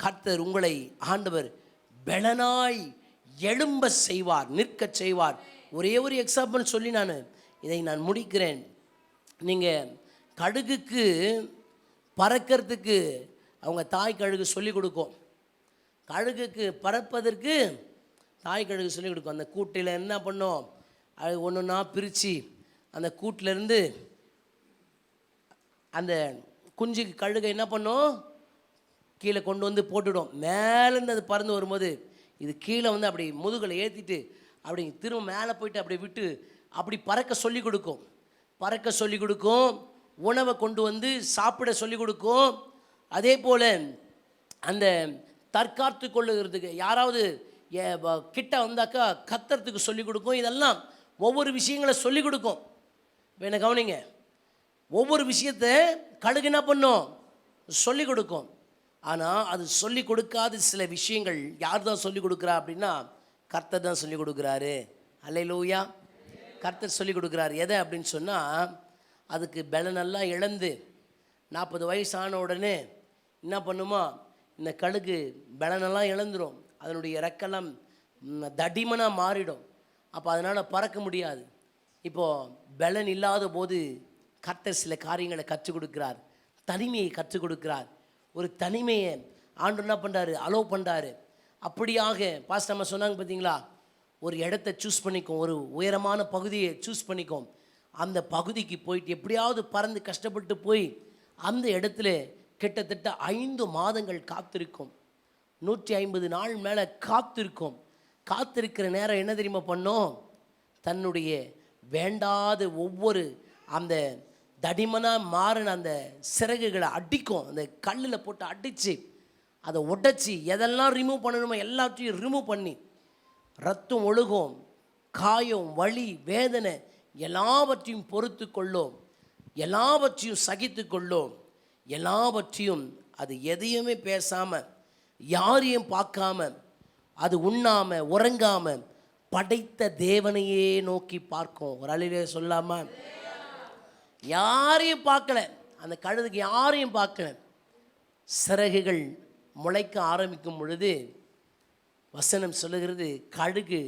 கர்த்தர் உங்களை ஆண்டவர் பலனாய் எழும்ப செய்வார், நிற்க செய்வார். ஒரே ஒரு எக்ஸாம்பிள் சொல்லி இதை நான் முடிக்கிறேன். நீங்கள் கழுகுக்கு பறக்கிறதுக்கு அவங்க தாய் கழுகு சொல்லிக் கொடுக்கும். கழுகுக்கு பறப்பதற்கு தாய் கழுகு சொல்லிக் கொடுக்கும். அந்த கூட்டில் என்ன பண்ணோம்? அது ஒன்று ஒன்றா பிரித்து அந்த கூட்டிலேருந்து அந்த குஞ்சுக்கு கழுகை என்ன பண்ணோம்? கீழே கொண்டு வந்து போட்டுவிடும். மேலேருந்து அது பறந்து வரும்போது இது கீழே வந்து அப்படி முதுகலை ஏற்றிட்டு அப்படி திரும்ப மேலே போயிட்டு அப்படி விட்டு அப்படி பறக்க சொல்லி கொடுக்கும். பறக்க சொல்லி கொடுக்கும், உணவை கொண்டு வந்து சாப்பிட சொல்லி கொடுக்கும். அதே போல் அந்த தற்காத்து கொள்ளுகிறதுக்கு யாராவது கிட்ட வந்தாக்கா கத்துறதுக்கு சொல்லி கொடுக்கும். இதெல்லாம் ஒவ்வொரு விஷயங்களை சொல்லி கொடுக்கும். என்ன கவனிங்க, ஒவ்வொரு விஷயத்தை கழுகு என்ன பண்ணும்? சொல்லி கொடுக்கும். ஆனால் அது சொல்லி கொடுக்காத சில விஷயங்கள் யார் தான் சொல்லி கொடுக்குறா அப்படின்னா, கர்த்தர் தான் சொல்லி கொடுக்குறாரு. அல்லேலூயா, கர்த்தர் சொல்லி கொடுக்குறாரு. எதை அப்படின்னு சொன்னால், அதுக்கு பலனெல்லாம் இழந்து 40 வயசான உடனே என்ன பண்ணுமா? இந்த கழுகு பலனெல்லாம் இழந்துடும். அதனுடைய ரெக்கெல்லாம் தடிமனாக மாறிடும். அப்போ அதனால் பறக்க முடியாது. இப்போது பலன் இல்லாத போது கர்த்தர் சில காரியங்களை கற்றுக் கொடுக்குறார். தனிமையை கற்றுக் கொடுக்குறார். ஒரு தனிமையை ஆண்டவர் என்ன பண்ணுறாரு? அலோவ் பண்ணுறாரு. அப்படியாக பாஸ்டர் நம்ம சொன்னாங்க பார்த்தீங்களா, ஒரு இடத்த சூஸ் பண்ணிக்கும், ஒரு உயரமான பகுதியை சூஸ் பண்ணிக்கும். அந்த பகுதிக்கு போயிட்டு எப்படியாவது பறந்து கஷ்டப்பட்டு போய் அந்த இடத்துல கிட்டத்தட்ட 5 மாதங்கள் காத்திருக்கும். 150 நாள் மேலே காத்திருக்கும். காத்திருக்கிற நேரம் என்ன தெரியுமா பண்ணோம்? தன்னுடைய வேண்டாத ஒவ்வொரு அந்த தடிமனாக மாறின அந்த சிறகுகளை அடிக்கும். அந்த கல்லில் போட்டு அடித்து அதை உடைச்சி எதெல்லாம் ரிமூவ் பண்ணணுமோ எல்லாத்தையும் ரிமூவ் பண்ணி, ரத்தம் ஒழுகும், காயம், வலி, வேதனை எல்லாவற்றையும் பொறுத்து கொள்ளும், எல்லாவற்றையும் சகித்து கொள்ளும், எல்லாவற்றையும் அது எதையுமே பேசாமல் யாரையும் பார்க்காம அது உண்ணாம உறங்காம படைத்த தேவனையே நோக்கி பார்க்கும். ஒரு அழிலே சொல்லாம, யாரையும் பார்க்கல, அந்த கழுதுக்கு யாரையும் பார்க்கல. சிறகுகள் முளைக்க ஆரம்பிக்கும் பொழுது வசனம் சொல்லுகிறது, கழுகு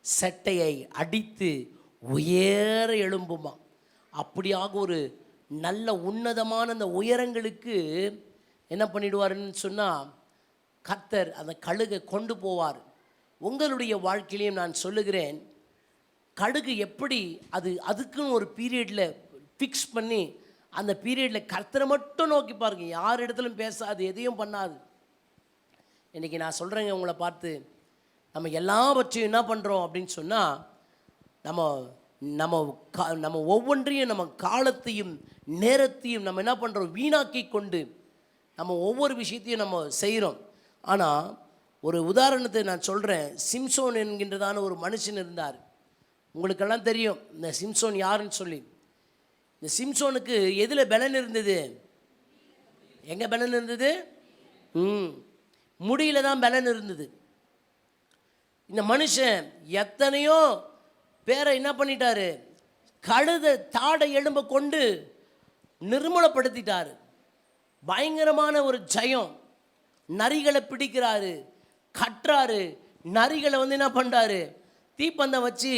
செட்டையை அடித்து உயர எழும்புமா. அப்படியாக ஒரு நல்ல உன்னதமான அந்த உயரங்களுக்கு என்ன பண்ணிடுவாருன்னு சொன்னால், கர்த்தர் அந்த கழுகை கொண்டு போவார். உங்களுடைய வாழ்க்கையிலையும் நான் சொல்லுகிறேன், கழுகு எப்படி அதுக்குன்னு ஒரு பீரியடில் ஃபிக்ஸ் பண்ணி அந்த பீரியடில் கர்த்தரை மட்டும் நோக்கி பாருங்க, யார் இடத்துலையும் பேசாது, எதையும் பண்ணாது. இன்றைக்கி நான் சொல்கிறேங்க உங்களை பார்த்து, நம்ம எல்லாவற்றையும் என்ன பண்ணுறோம் அப்படின்னு சொன்னால், நம்ம ஒவ்வொன்றையும் நம்ம காலத்தையும் நேரத்தையும் நம்ம என்ன பண்ணுறோம், வீணாக்கி கொண்டு நம்ம ஒவ்வொரு விஷயத்தையும் நம்ம செய்கிறோம். ஆனால் ஒரு உதாரணத்தை நான் சொல்கிறேன். சிம்சோன் என்கின்றதான ஒரு மனுஷன் இருந்தார். உங்களுக்கெல்லாம் தெரியும் இந்த சிம்சோன் யாருன்னு சொல்லி. இந்த சிம்சோனுக்கு எதில் பலன் இருந்தது? எங்கே பலன் இருந்தது? முடியில தான் பலன் இருந்தது. இந்த மனுஷன் எத்தனையோ பேரை என்ன பண்ணிட்டாரு, கழுத தாடை எலும்ப கொண்டு நிர்மூலப்படுத்திட்டாரு. பயங்கரமான ஒரு ஜெயம். நரிகளை பிடிக்கிறாரு, கட்டுறாரு, நரிகளை என்ன பண்ணுறாரு, தீப்பந்தம் வச்சு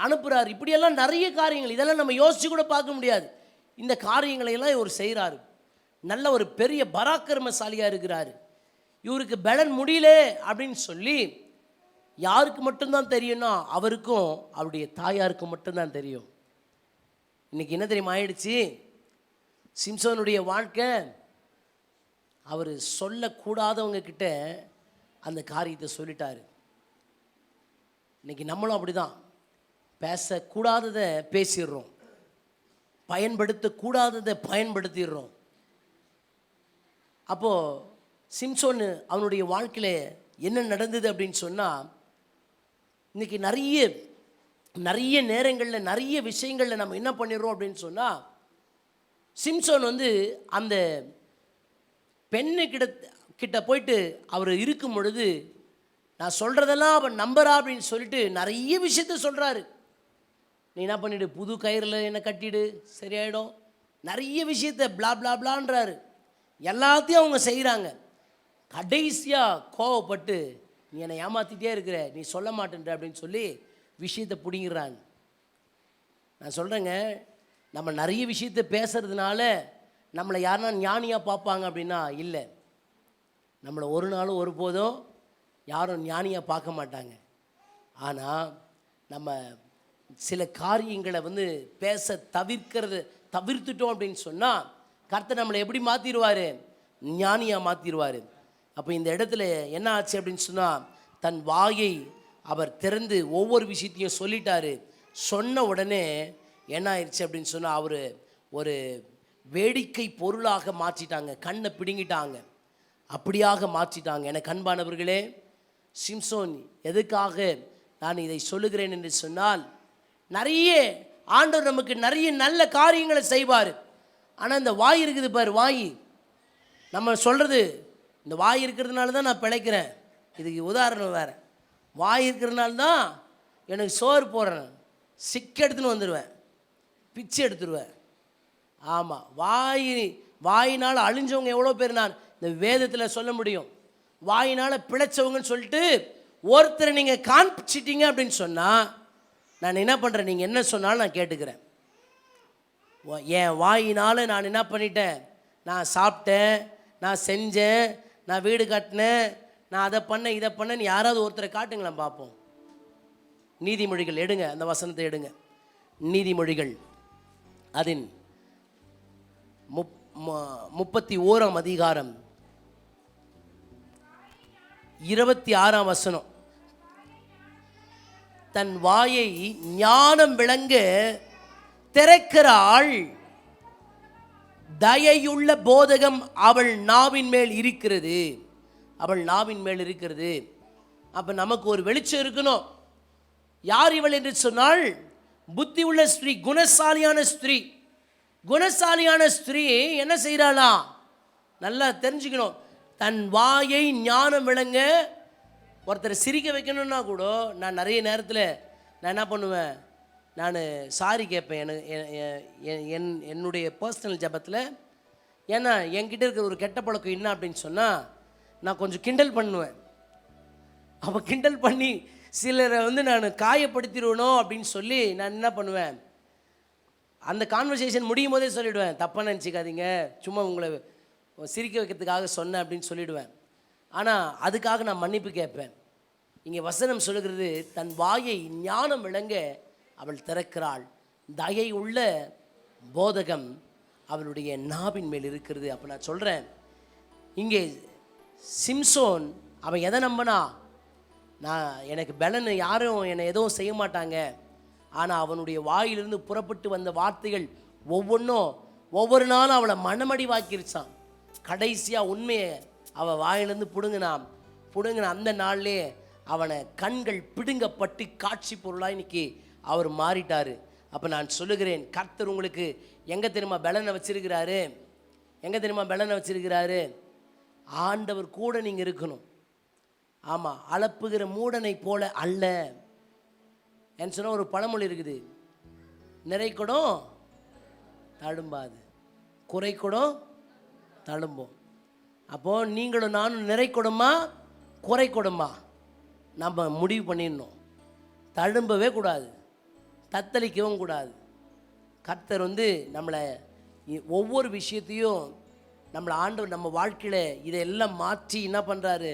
அனுப்புகிறாரு. இப்படியெல்லாம் நிறைய காரியங்கள், இதெல்லாம் நம்ம யோசிச்சு கூட பார்க்க முடியாது. இந்த காரியங்களையெல்லாம் இவர் செய்கிறாரு. நல்ல ஒரு பெரிய பராக்கிரமசாலியாக இருக்கிறாரு. இவருக்கு பலன் முடியல அப்படின்னு சொல்லி யாருக்கு மட்டும்தான் தெரியும்னா, அவருக்கும் அவருடைய தாயாருக்கு மட்டும்தான் தெரியும். இன்னைக்கு என்ன தெரியுமா ஆயிடுச்சு, சிம்சோனுடைய வாழ்க்கை, அவர் சொல்லக்கூடாதவங்க கிட்ட அந்த காரியத்தை சொல்லிட்டாரு. இன்னைக்கு நம்மளும் அப்படிதான், பேசக்கூடாததை பேசிடுறோம், பயன்படுத்தக்கூடாததை பயன்படுத்திடுறோம். அப்போது சிம்சோன் அவனுடைய வாழ்க்கையில் என்ன நடந்தது அப்படின்னு சொன்னால், இன்றைக்கி நிறைய நேரங்களில் நிறைய விஷயங்களில் நம்ம என்ன பண்ணிடுறோம் அப்படின்னு சொன்னால், சிம்சோன் அந்த பெண்ணு கிட்ட போயிட்டு அவர் இருக்கும் பொழுது, நான் சொல்கிறதெல்லாம் அவன் நம்புறா அப்படின்னு சொல்லிட்டு நிறைய விஷயத்த சொல்கிறாரு. நீ என்ன பண்ணிவிடு, புது கயிறில் என்ன கட்டிடு, சரியாயிடும், நிறைய விஷயத்த பிளா பிளா பிளான்றாரு. எல்லாத்தையும் அவங்க செய்கிறாங்க. கடைசியாக கோவப்பட்டு, நீ என்னை ஏமாற்றிட்டே இருக்கிற, நீ சொல்ல மாட்டேன்ற அப்படின்னு சொல்லி விஷயத்தை பிடிங்கிறாங்க. நான் சொல்கிறேங்க, நம்ம நிறைய விஷயத்தை பேசுறதுனால நம்மளை யாருன்னா ஞானியாக பார்ப்பாங்க அப்படின்னா இல்லை. நம்மளை ஒரு நாளும் ஒருபோதும் யாரும் ஞானியாக பார்க்க மாட்டாங்க. ஆனால் நம்ம சில காரியங்களை பேச தவிர்த்துட்டோம் அப்படின்னு சொன்னால், கர்த்தர் நம்மளை எப்படி மாற்றிடுவார், ஞானியாக மாற்றிடுவார். அப்போ இந்த இடத்துல என்ன ஆச்சு அப்படின்னு சொன்னால், தன் வாயை அவர் திறந்து ஒவ்வொரு விஷயத்தையும் சொல்லிட்டாரு. சொன்ன உடனே என்ன ஆயிடுச்சு அப்படின்னு சொன்னால், அவர் ஒரு வேடிக்கை பொருளாக மாற்றிட்டாங்க, கண்ணை பிடுங்கிட்டாங்க, அப்படியாக மாற்றிட்டாங்க. எனக்கு அன்பானவர்களே, சிம்சோன் எதுக்காக நான் இதை சொல்லுகிறேன் என்று சொன்னால், நிறைய ஆண்டவர் நமக்கு நிறைய நல்ல காரியங்களை செய்வார். ஆனால் இந்த வாய் இருக்குது பாரு, வாய் நம்ம சொல்கிறது, இந்த வாய் இருக்கிறதுனால தான் நான் பிழைக்கிறேன். இதுக்கு உதாரணம் வேறு. வாய் இருக்கிறதுனால தான் எனக்கு சோறு போடுறேன், சிக்க எடுத்துன்னு வந்துடுவேன், பிச்சு எடுத்துடுவேன். ஆமாம், வாயினால் அழிஞ்சவங்க எவ்வளோ பேர் நான் இந்த வேதத்தில் சொல்ல முடியும். வாயினால் பிழைச்சவங்கன்னு சொல்லிட்டு ஒருத்தரை நீங்கள் காண்பிச்சிட்டீங்க அப்படின்னு சொன்னால், நான் என்ன பண்ணுறேன், நீங்கள் என்ன சொன்னாலும் நான் கேட்டுக்கிறேன். என் வாயினால் நான் என்ன பண்ணிட்டேன், நான் சாப்பிட்டேன், நான் செஞ்சேன், நான் வீடு கட்டினேன், நான் அதை பண்ணேன், இதை பண்ணேன்னு யாராவது ஒருத்தரை காட்டுங்களேன் பார்ப்போம். நீதிமொழிகள் எடுங்க, அந்த வசனத்தை எடுங்க. நீதிமொழிகள் அதன் 31ஆம் அதிகாரம் 26ஆம் வசனம். தன் வாயை ஞானம் விளங்க திறக்கிறாள், தயையுள்ள போதகம் அவள் நாவின் மேல் இருக்கிறது. அவள் நாவின் மேல் இருக்கிறது. அப்போ நமக்கு ஒரு வெளிச்சம் இருக்கணும். யார் இவள் என்று சொன்னால், புத்தி உள்ள ஸ்திரீ, குணசாலியான ஸ்திரீ. குணசாலியான ஸ்திரீ என்ன செய்கிறாளா, நல்லா தெரிஞ்சுக்கணும். தன் வாயை ஞானம் விளங்க, ஒருத்தரை சிரிக்க வைக்கணும்னா கூட நான் நிறைய நேரத்தில் நான் என்ன பண்ணுவேன், நான் சாரி கேட்பேன். என்னுடைய பர்சனல் ஜபத்தில். ஏன்னா என்கிட்ட இருக்கிற ஒரு கெட்ட பழக்கம் என்ன அப்படின்னு சொன்னால், நான் கொஞ்சம் கிண்டல் பண்ணுவேன். அவள் கிண்டல் பண்ணி சிலரை வந்து நான் காயப்படுத்திடுவனோ அப்படின்னு சொல்லி நான் என்ன பண்ணுவேன், அந்த கான்வர்சேஷன் முடியும் போதே சொல்லிவிடுவேன், தப்பாக நினச்சிக்காதீங்க, சும்மா உங்களை சிரிக்க வைக்கிறதுக்காக சொன்னேன் அப்படின்னு சொல்லிவிடுவேன். ஆனால் அதுக்காக நான் மன்னிப்பு கேட்பேன். இங்கே வசனம் சொல்லுகிறது, தன் வாயை ஞானம் விளங்க அவள் திறக்கிறாள், தயை உள்ள போதகம் அவளுடைய நாவின் மேல் இருக்கிறது. அப்போ நான் சொல்கிறேன், இங்கே சிம்சோன் அவன் எதை நம்பினா, நான் எனக்கு பலன் யாரும் என்னை எதுவும் செய்ய மாட்டாங்க, ஆனால் அவனுடைய வாயிலிருந்து புறப்பட்டு வந்த வார்த்தைகள் ஒவ்வொன்றும் ஒவ்வொரு நாளும் அவளை மனமடிவாக்கிருச்சான். கடைசியாக உண்மையை அவள் வாயிலிருந்து புடுங்கின அந்த நாள்லே அவனை கண்கள் பிடுங்கப்பட்டு காட்சி பொருளாக இன்னைக்கு அவர் மாறிட்டார். அப்போ நான் சொல்லுகிறேன், கர்த்தர் உங்களுக்கு எங்கே தெரியுமா பலனை வச்சிருக்கிறாரு, எங்கே தெரியுமா பலனை வச்சிருக்கிறாரு, ஆண்டவர் கூட நீங்கள் இருக்கணும். ஆமாம், அளப்புகிற மூடனை போல அல்ல. என்ன சொன்னால் ஒரு பழமொழி இருக்குது, நிறைக்குடம் தழும்பாது, குறைக்குடம் தழும்போம். அப்போது நீங்களும் நானும் நிறைக்குடமா குறைக்குடமா நம்ம முடிவு பண்ணிடணும். தழும்பவே கூடாது, தத்தளிக்கவும் கூடாது. கர்த்தர் வந்து நம்மளை ஒவ்வொரு விஷயத்தையும் நம்மளை ஆண்டவர் நம்ம வாழ்க்கையில் இதையெல்லாம் மாற்றி என்ன பண்ணுறாரு,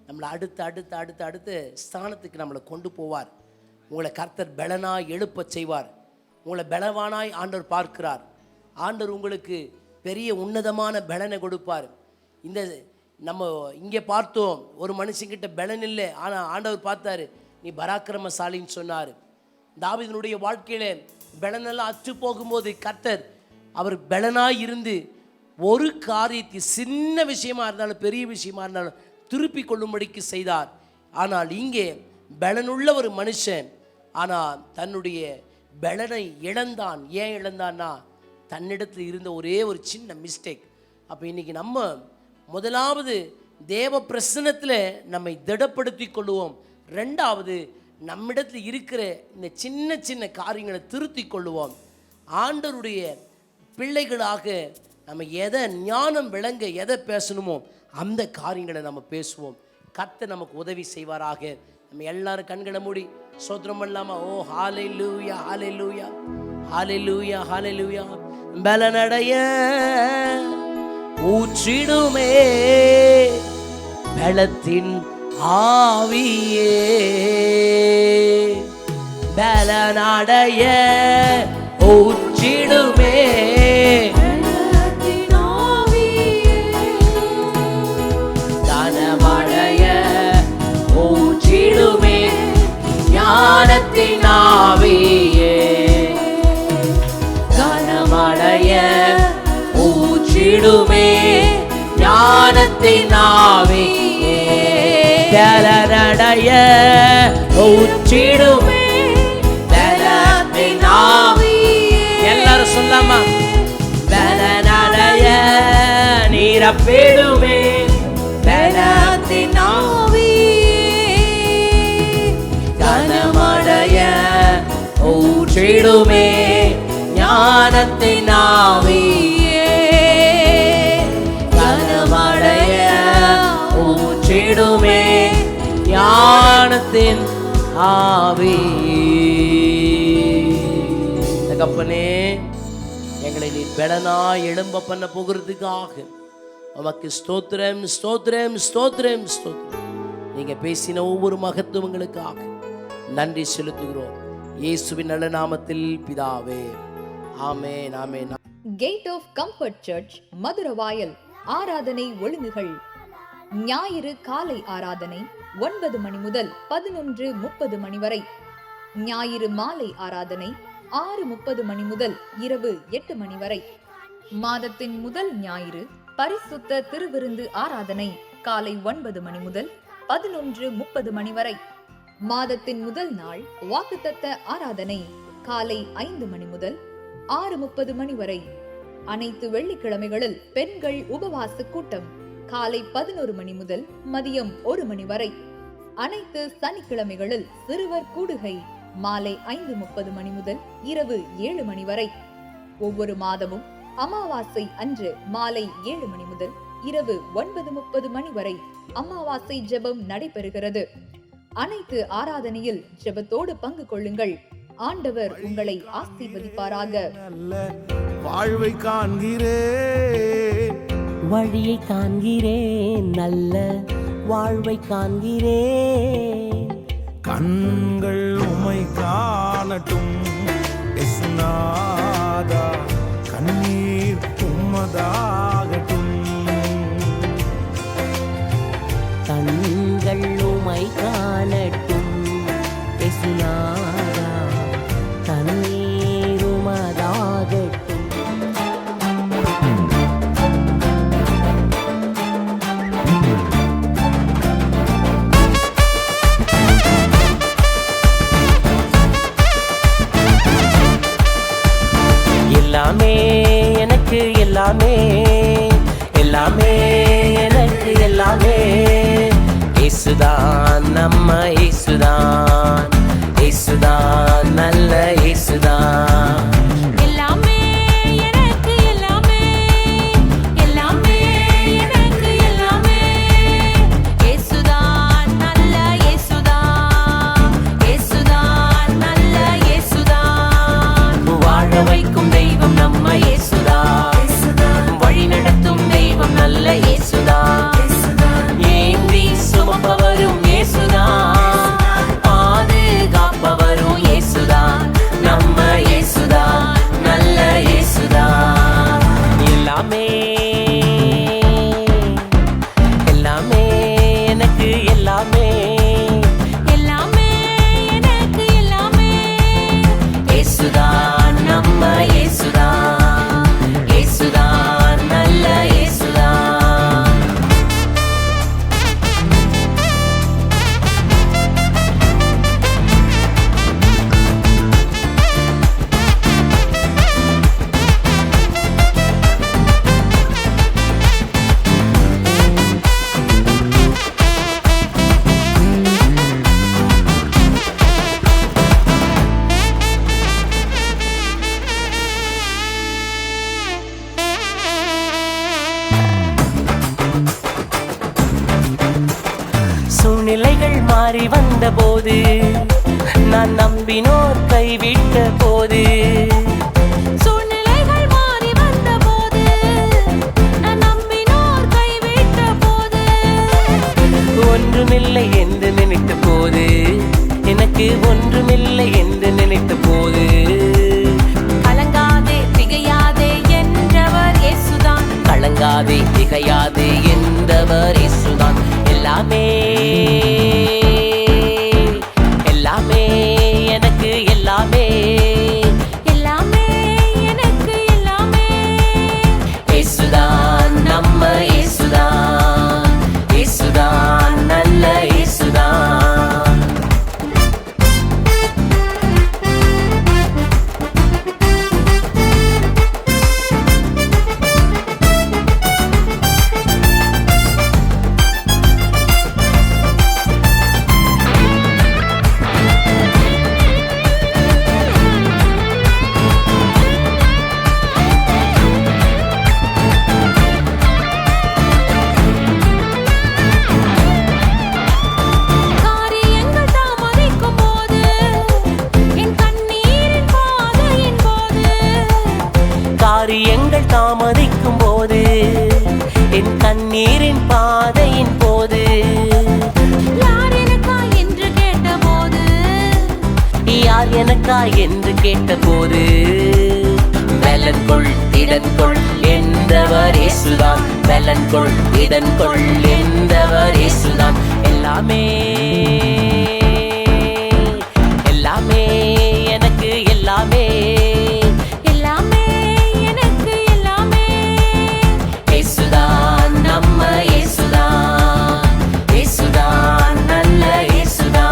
நம்மளை அடுத்து ஸ்தானத்துக்கு நம்மளை கொண்டு போவார். உங்களை கர்த்தர் பலனாய் எழுப்ப செய்வார். உங்களை பலவானாய் ஆண்டவர் பார்க்கிறார். ஆண்டவர் உங்களுக்கு பெரிய உன்னதமான பலனை கொடுப்பார். இந்த நம்ம இங்கே பார்த்தோம், ஒரு மனுஷங்கிட்ட பலன் இல்லை, ஆனால் ஆண்டவர் பார்த்தாரு, நீ பராக்கிரமசாலின்னு சொன்னார். தாவீதினுடைய வாழ்க்கையில் பலனெல்லாம் அற்று போகும்போது கர்த்தர் அவர் பலனாய் இருந்து ஒரு காரியத்தை சின்ன விஷயமா இருந்தாலும் பெரிய விஷயமா இருந்தாலும் திருப்பி கொள்ளும்படிக்கு செய்தார். ஆனால் இங்கே பலனுள்ள ஒரு மனுஷன், ஆனால் தன்னுடைய பலனை இழந்தான். ஏன் இழந்தான்னா, தன்னிடத்தில் இருந்த ஒரே ஒரு சின்ன மிஸ்டேக். அப்போ இன்றைக்கி நம்ம முதலாவது தேவ பிரசன்னத்தில் நம்மை திடப்படுத்தி கொள்ளுவோம். ரெண்டாவது, நம்மிடத்தில் இருக்கிற இந்த சின்ன சின்ன காரியங்களை திருத்தி கொள்ளுவோம். ஆண்டவருடைய பிள்ளைகளாக நம்ம எதை ஞானம் விளங்க எதை பேசணுமோ அந்த காரியங்களை நம்ம பேசுவோம். கர்த்தர் நமக்கு உதவி செய்வாராக. நம்ம எல்லாரும் கண்களை மூடி ஸ்தோத்திரம் பண்ணலாமா? ஓ ஹல்லேலூயா, ஹல்லேலூயா, ஹல்லேலூயா, ஹல்லேலூயா. பலனடைய ஊற்றிடுமே பலத்தின் ஆவியே, பலனடைய ஊற்றிடுமே கனமடைய ஊற்றிடுமே ஞானத்தின் ஆவியே, கனமடைய ஊற்றிடுமே ஞானத்தின் ஆவியே, பலனடைய ஊற்றிடுமே பலத்தின் ஆவியே. எல்லாரும் சொல்லாமா? பலனடைய நிரப்பிடுமே பலத்தின் ஆவியே, கனமடைய ஊற்றிடுமே ஞானத்தின் ஆவியே, கனமடைய ஊற்றிடுமே ஞானத்தின் ஆவியே. தகப்பனே, எங்களை நீ பலனாய் எழும்ப பண்ண போகிறதுக்காக உமக்கு ஸ்தோத்திரம், ஸ்தோத்திரம், ஸ்தோத்திரம், ஸ்தோத்திரம். நீங்க பேசின ஒவ்வொரு மகத்துவங்களுக்காக நன்றி செலுத்துகிறோம். இயேசுவின் நல்ல நாமத்தில் பிதாவே, ஆமென், ஆமென். Gate of comfort church Maduravoyal ஆராதனை ஒழுங்குகள்: ஞாயிறு காலை ஆராதனை 9 மணி முதல் 11:30 மணி வரை. ஞாயிறு மாலை ஆராதனை 6:30 மணி முதல் இரவு 8 மணி வரை. மாதத்தின் முதல் ஞாயிறு பரிசுத்த திருவிருந்து ஆராதனை காலை 9 மணி முதல் 11:30 மணி வரை. மாதத்தின் முதல் நாள் வாக்குத்தத்த ஆராதனை காலை 5 மணி முதல் 6:30 மணி வரை. அனைத்து வெள்ளிக்கிழமைகளில் பெண்கள் உபவாச கூட்டம் காலை 11 மணி முதல் மதியம் 1 மணி வரை. அனைத்து சனிக்கிழமைகளில் சிறுவர் கூடுகை மாலை 5:30 மணி முதல் இரவு 7 மணி வரை. ஒவ்வொரு மாதமும் அமாவாசை அன்று மாலை 7 மணி முதல் இரவு 9:30 மணி வரை அமாவாசை ஜெபம் நடைபெறுகிறது. அனைத்து ஆராதனையில் ஜெபத்தோடு பங்கு கொள்ளுங்கள். ஆண்டவர் உங்களை ஆசீர்வதிப்பாராக. நல்ல வாழ்வை காண்கிறே, வழியை காண்கிறேன், நல்ல வாழ்வை காண்கிறேன். கண்கள் உமை காணட்டும் இயேசுநாதா, கண்ணீர் உம்மதாகட்டும். கண்கள் உமை காணட்டும் இயேசுநாதா, கண்ணீர் உமதாகட்டும். எல்லாமே எனக்கு எல்லாமே, எல்லாமே எனக்கு எல்லாமே. இயேசுதான் நம்ம இயேசுதான், இயேசுதான் நல்ல இயேசுதான். எல்லாமே எனக்கு எல்லாமே, எல்லாமே எனக்கு எல்லாமே. இயேசுதான் நல்ல இயேசுதான், இயேசுதான் நல்ல இயேசுதான். வாழ வைக்கும் தெய்வம் நம்ம இயேசுதான், வழி நடத்தும் தெய்வம் நல்ல இயேசுதான். ஏந்தி சுமப்பவரும் இயேசுதான், பாதுகாப்பவரும் இயேசுதான், நம்ம இயேசுதான் நல்ல இயேசுதான். எல்லாமே எல்லாமே எனக்கு எல்லாமே, எல்லாமே எனக்கு எல்லாமே. இயேசுதான் நம்ம இயேசுதான், இயேசுதான் நல்ல இயேசுதான். சூழ்நிலைகள் மாறி வந்த போது, நான் நம்பினோர் கைவிட்ட போது, சூழ்நிலைகள் மாறி வந்த போது, நான் நம்பினோர் கைவிட்ட போது, ஒன்றுமில்லை என்று நினைத்த போது, எனக்கு ஒன்றுமில்லை என்று நினைத்த போது, கலங்காதே திகையாதே என்றவர் இயேசுதான். கலங்காதே திகையாதே என்றவர் இயேசுதான். எல்லாமே எல்லாமே எனக்கு எல்லாமே, எல்லாமே எனக்கு எல்லாமே. இயேசுதான் நம்ம இயேசுதான், இயேசுதான் நல்ல இயேசுதான். காரியங்கள் தாமதிக்கும் போது, என் கண்ணீரின் பாதையின் போது, காரியங்கள் தாமதிக்கும் போது, என் கண்ணீரின் பாதையின் போது, யார் எனக்கா என்று கேட்டபோது, யார் எனக்கா என்று கேட்டபோது, பலன் கொள் திடன் கொள் என்றவர் இயேசுதான், பலன் கொள் திடன் கொள் என்றவர் இயேசுதான். எல்லாமே எல்லாமே எனக்கு எல்லாமே, எல்லாமே எனக்கு எல்லாமே. இயேசுதான் நம்ம இயேசுதான், இயேசுதான் நல்ல இயேசுதான்.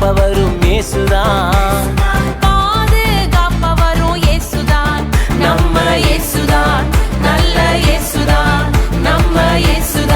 பாதுகாப்பவரும் இயேசுதான். பாதுகாப்பவரும் இயேசுதான், நம்ம இயேசுதான், நல்ல இயேசுதான், நம்ம இயேசுதான்.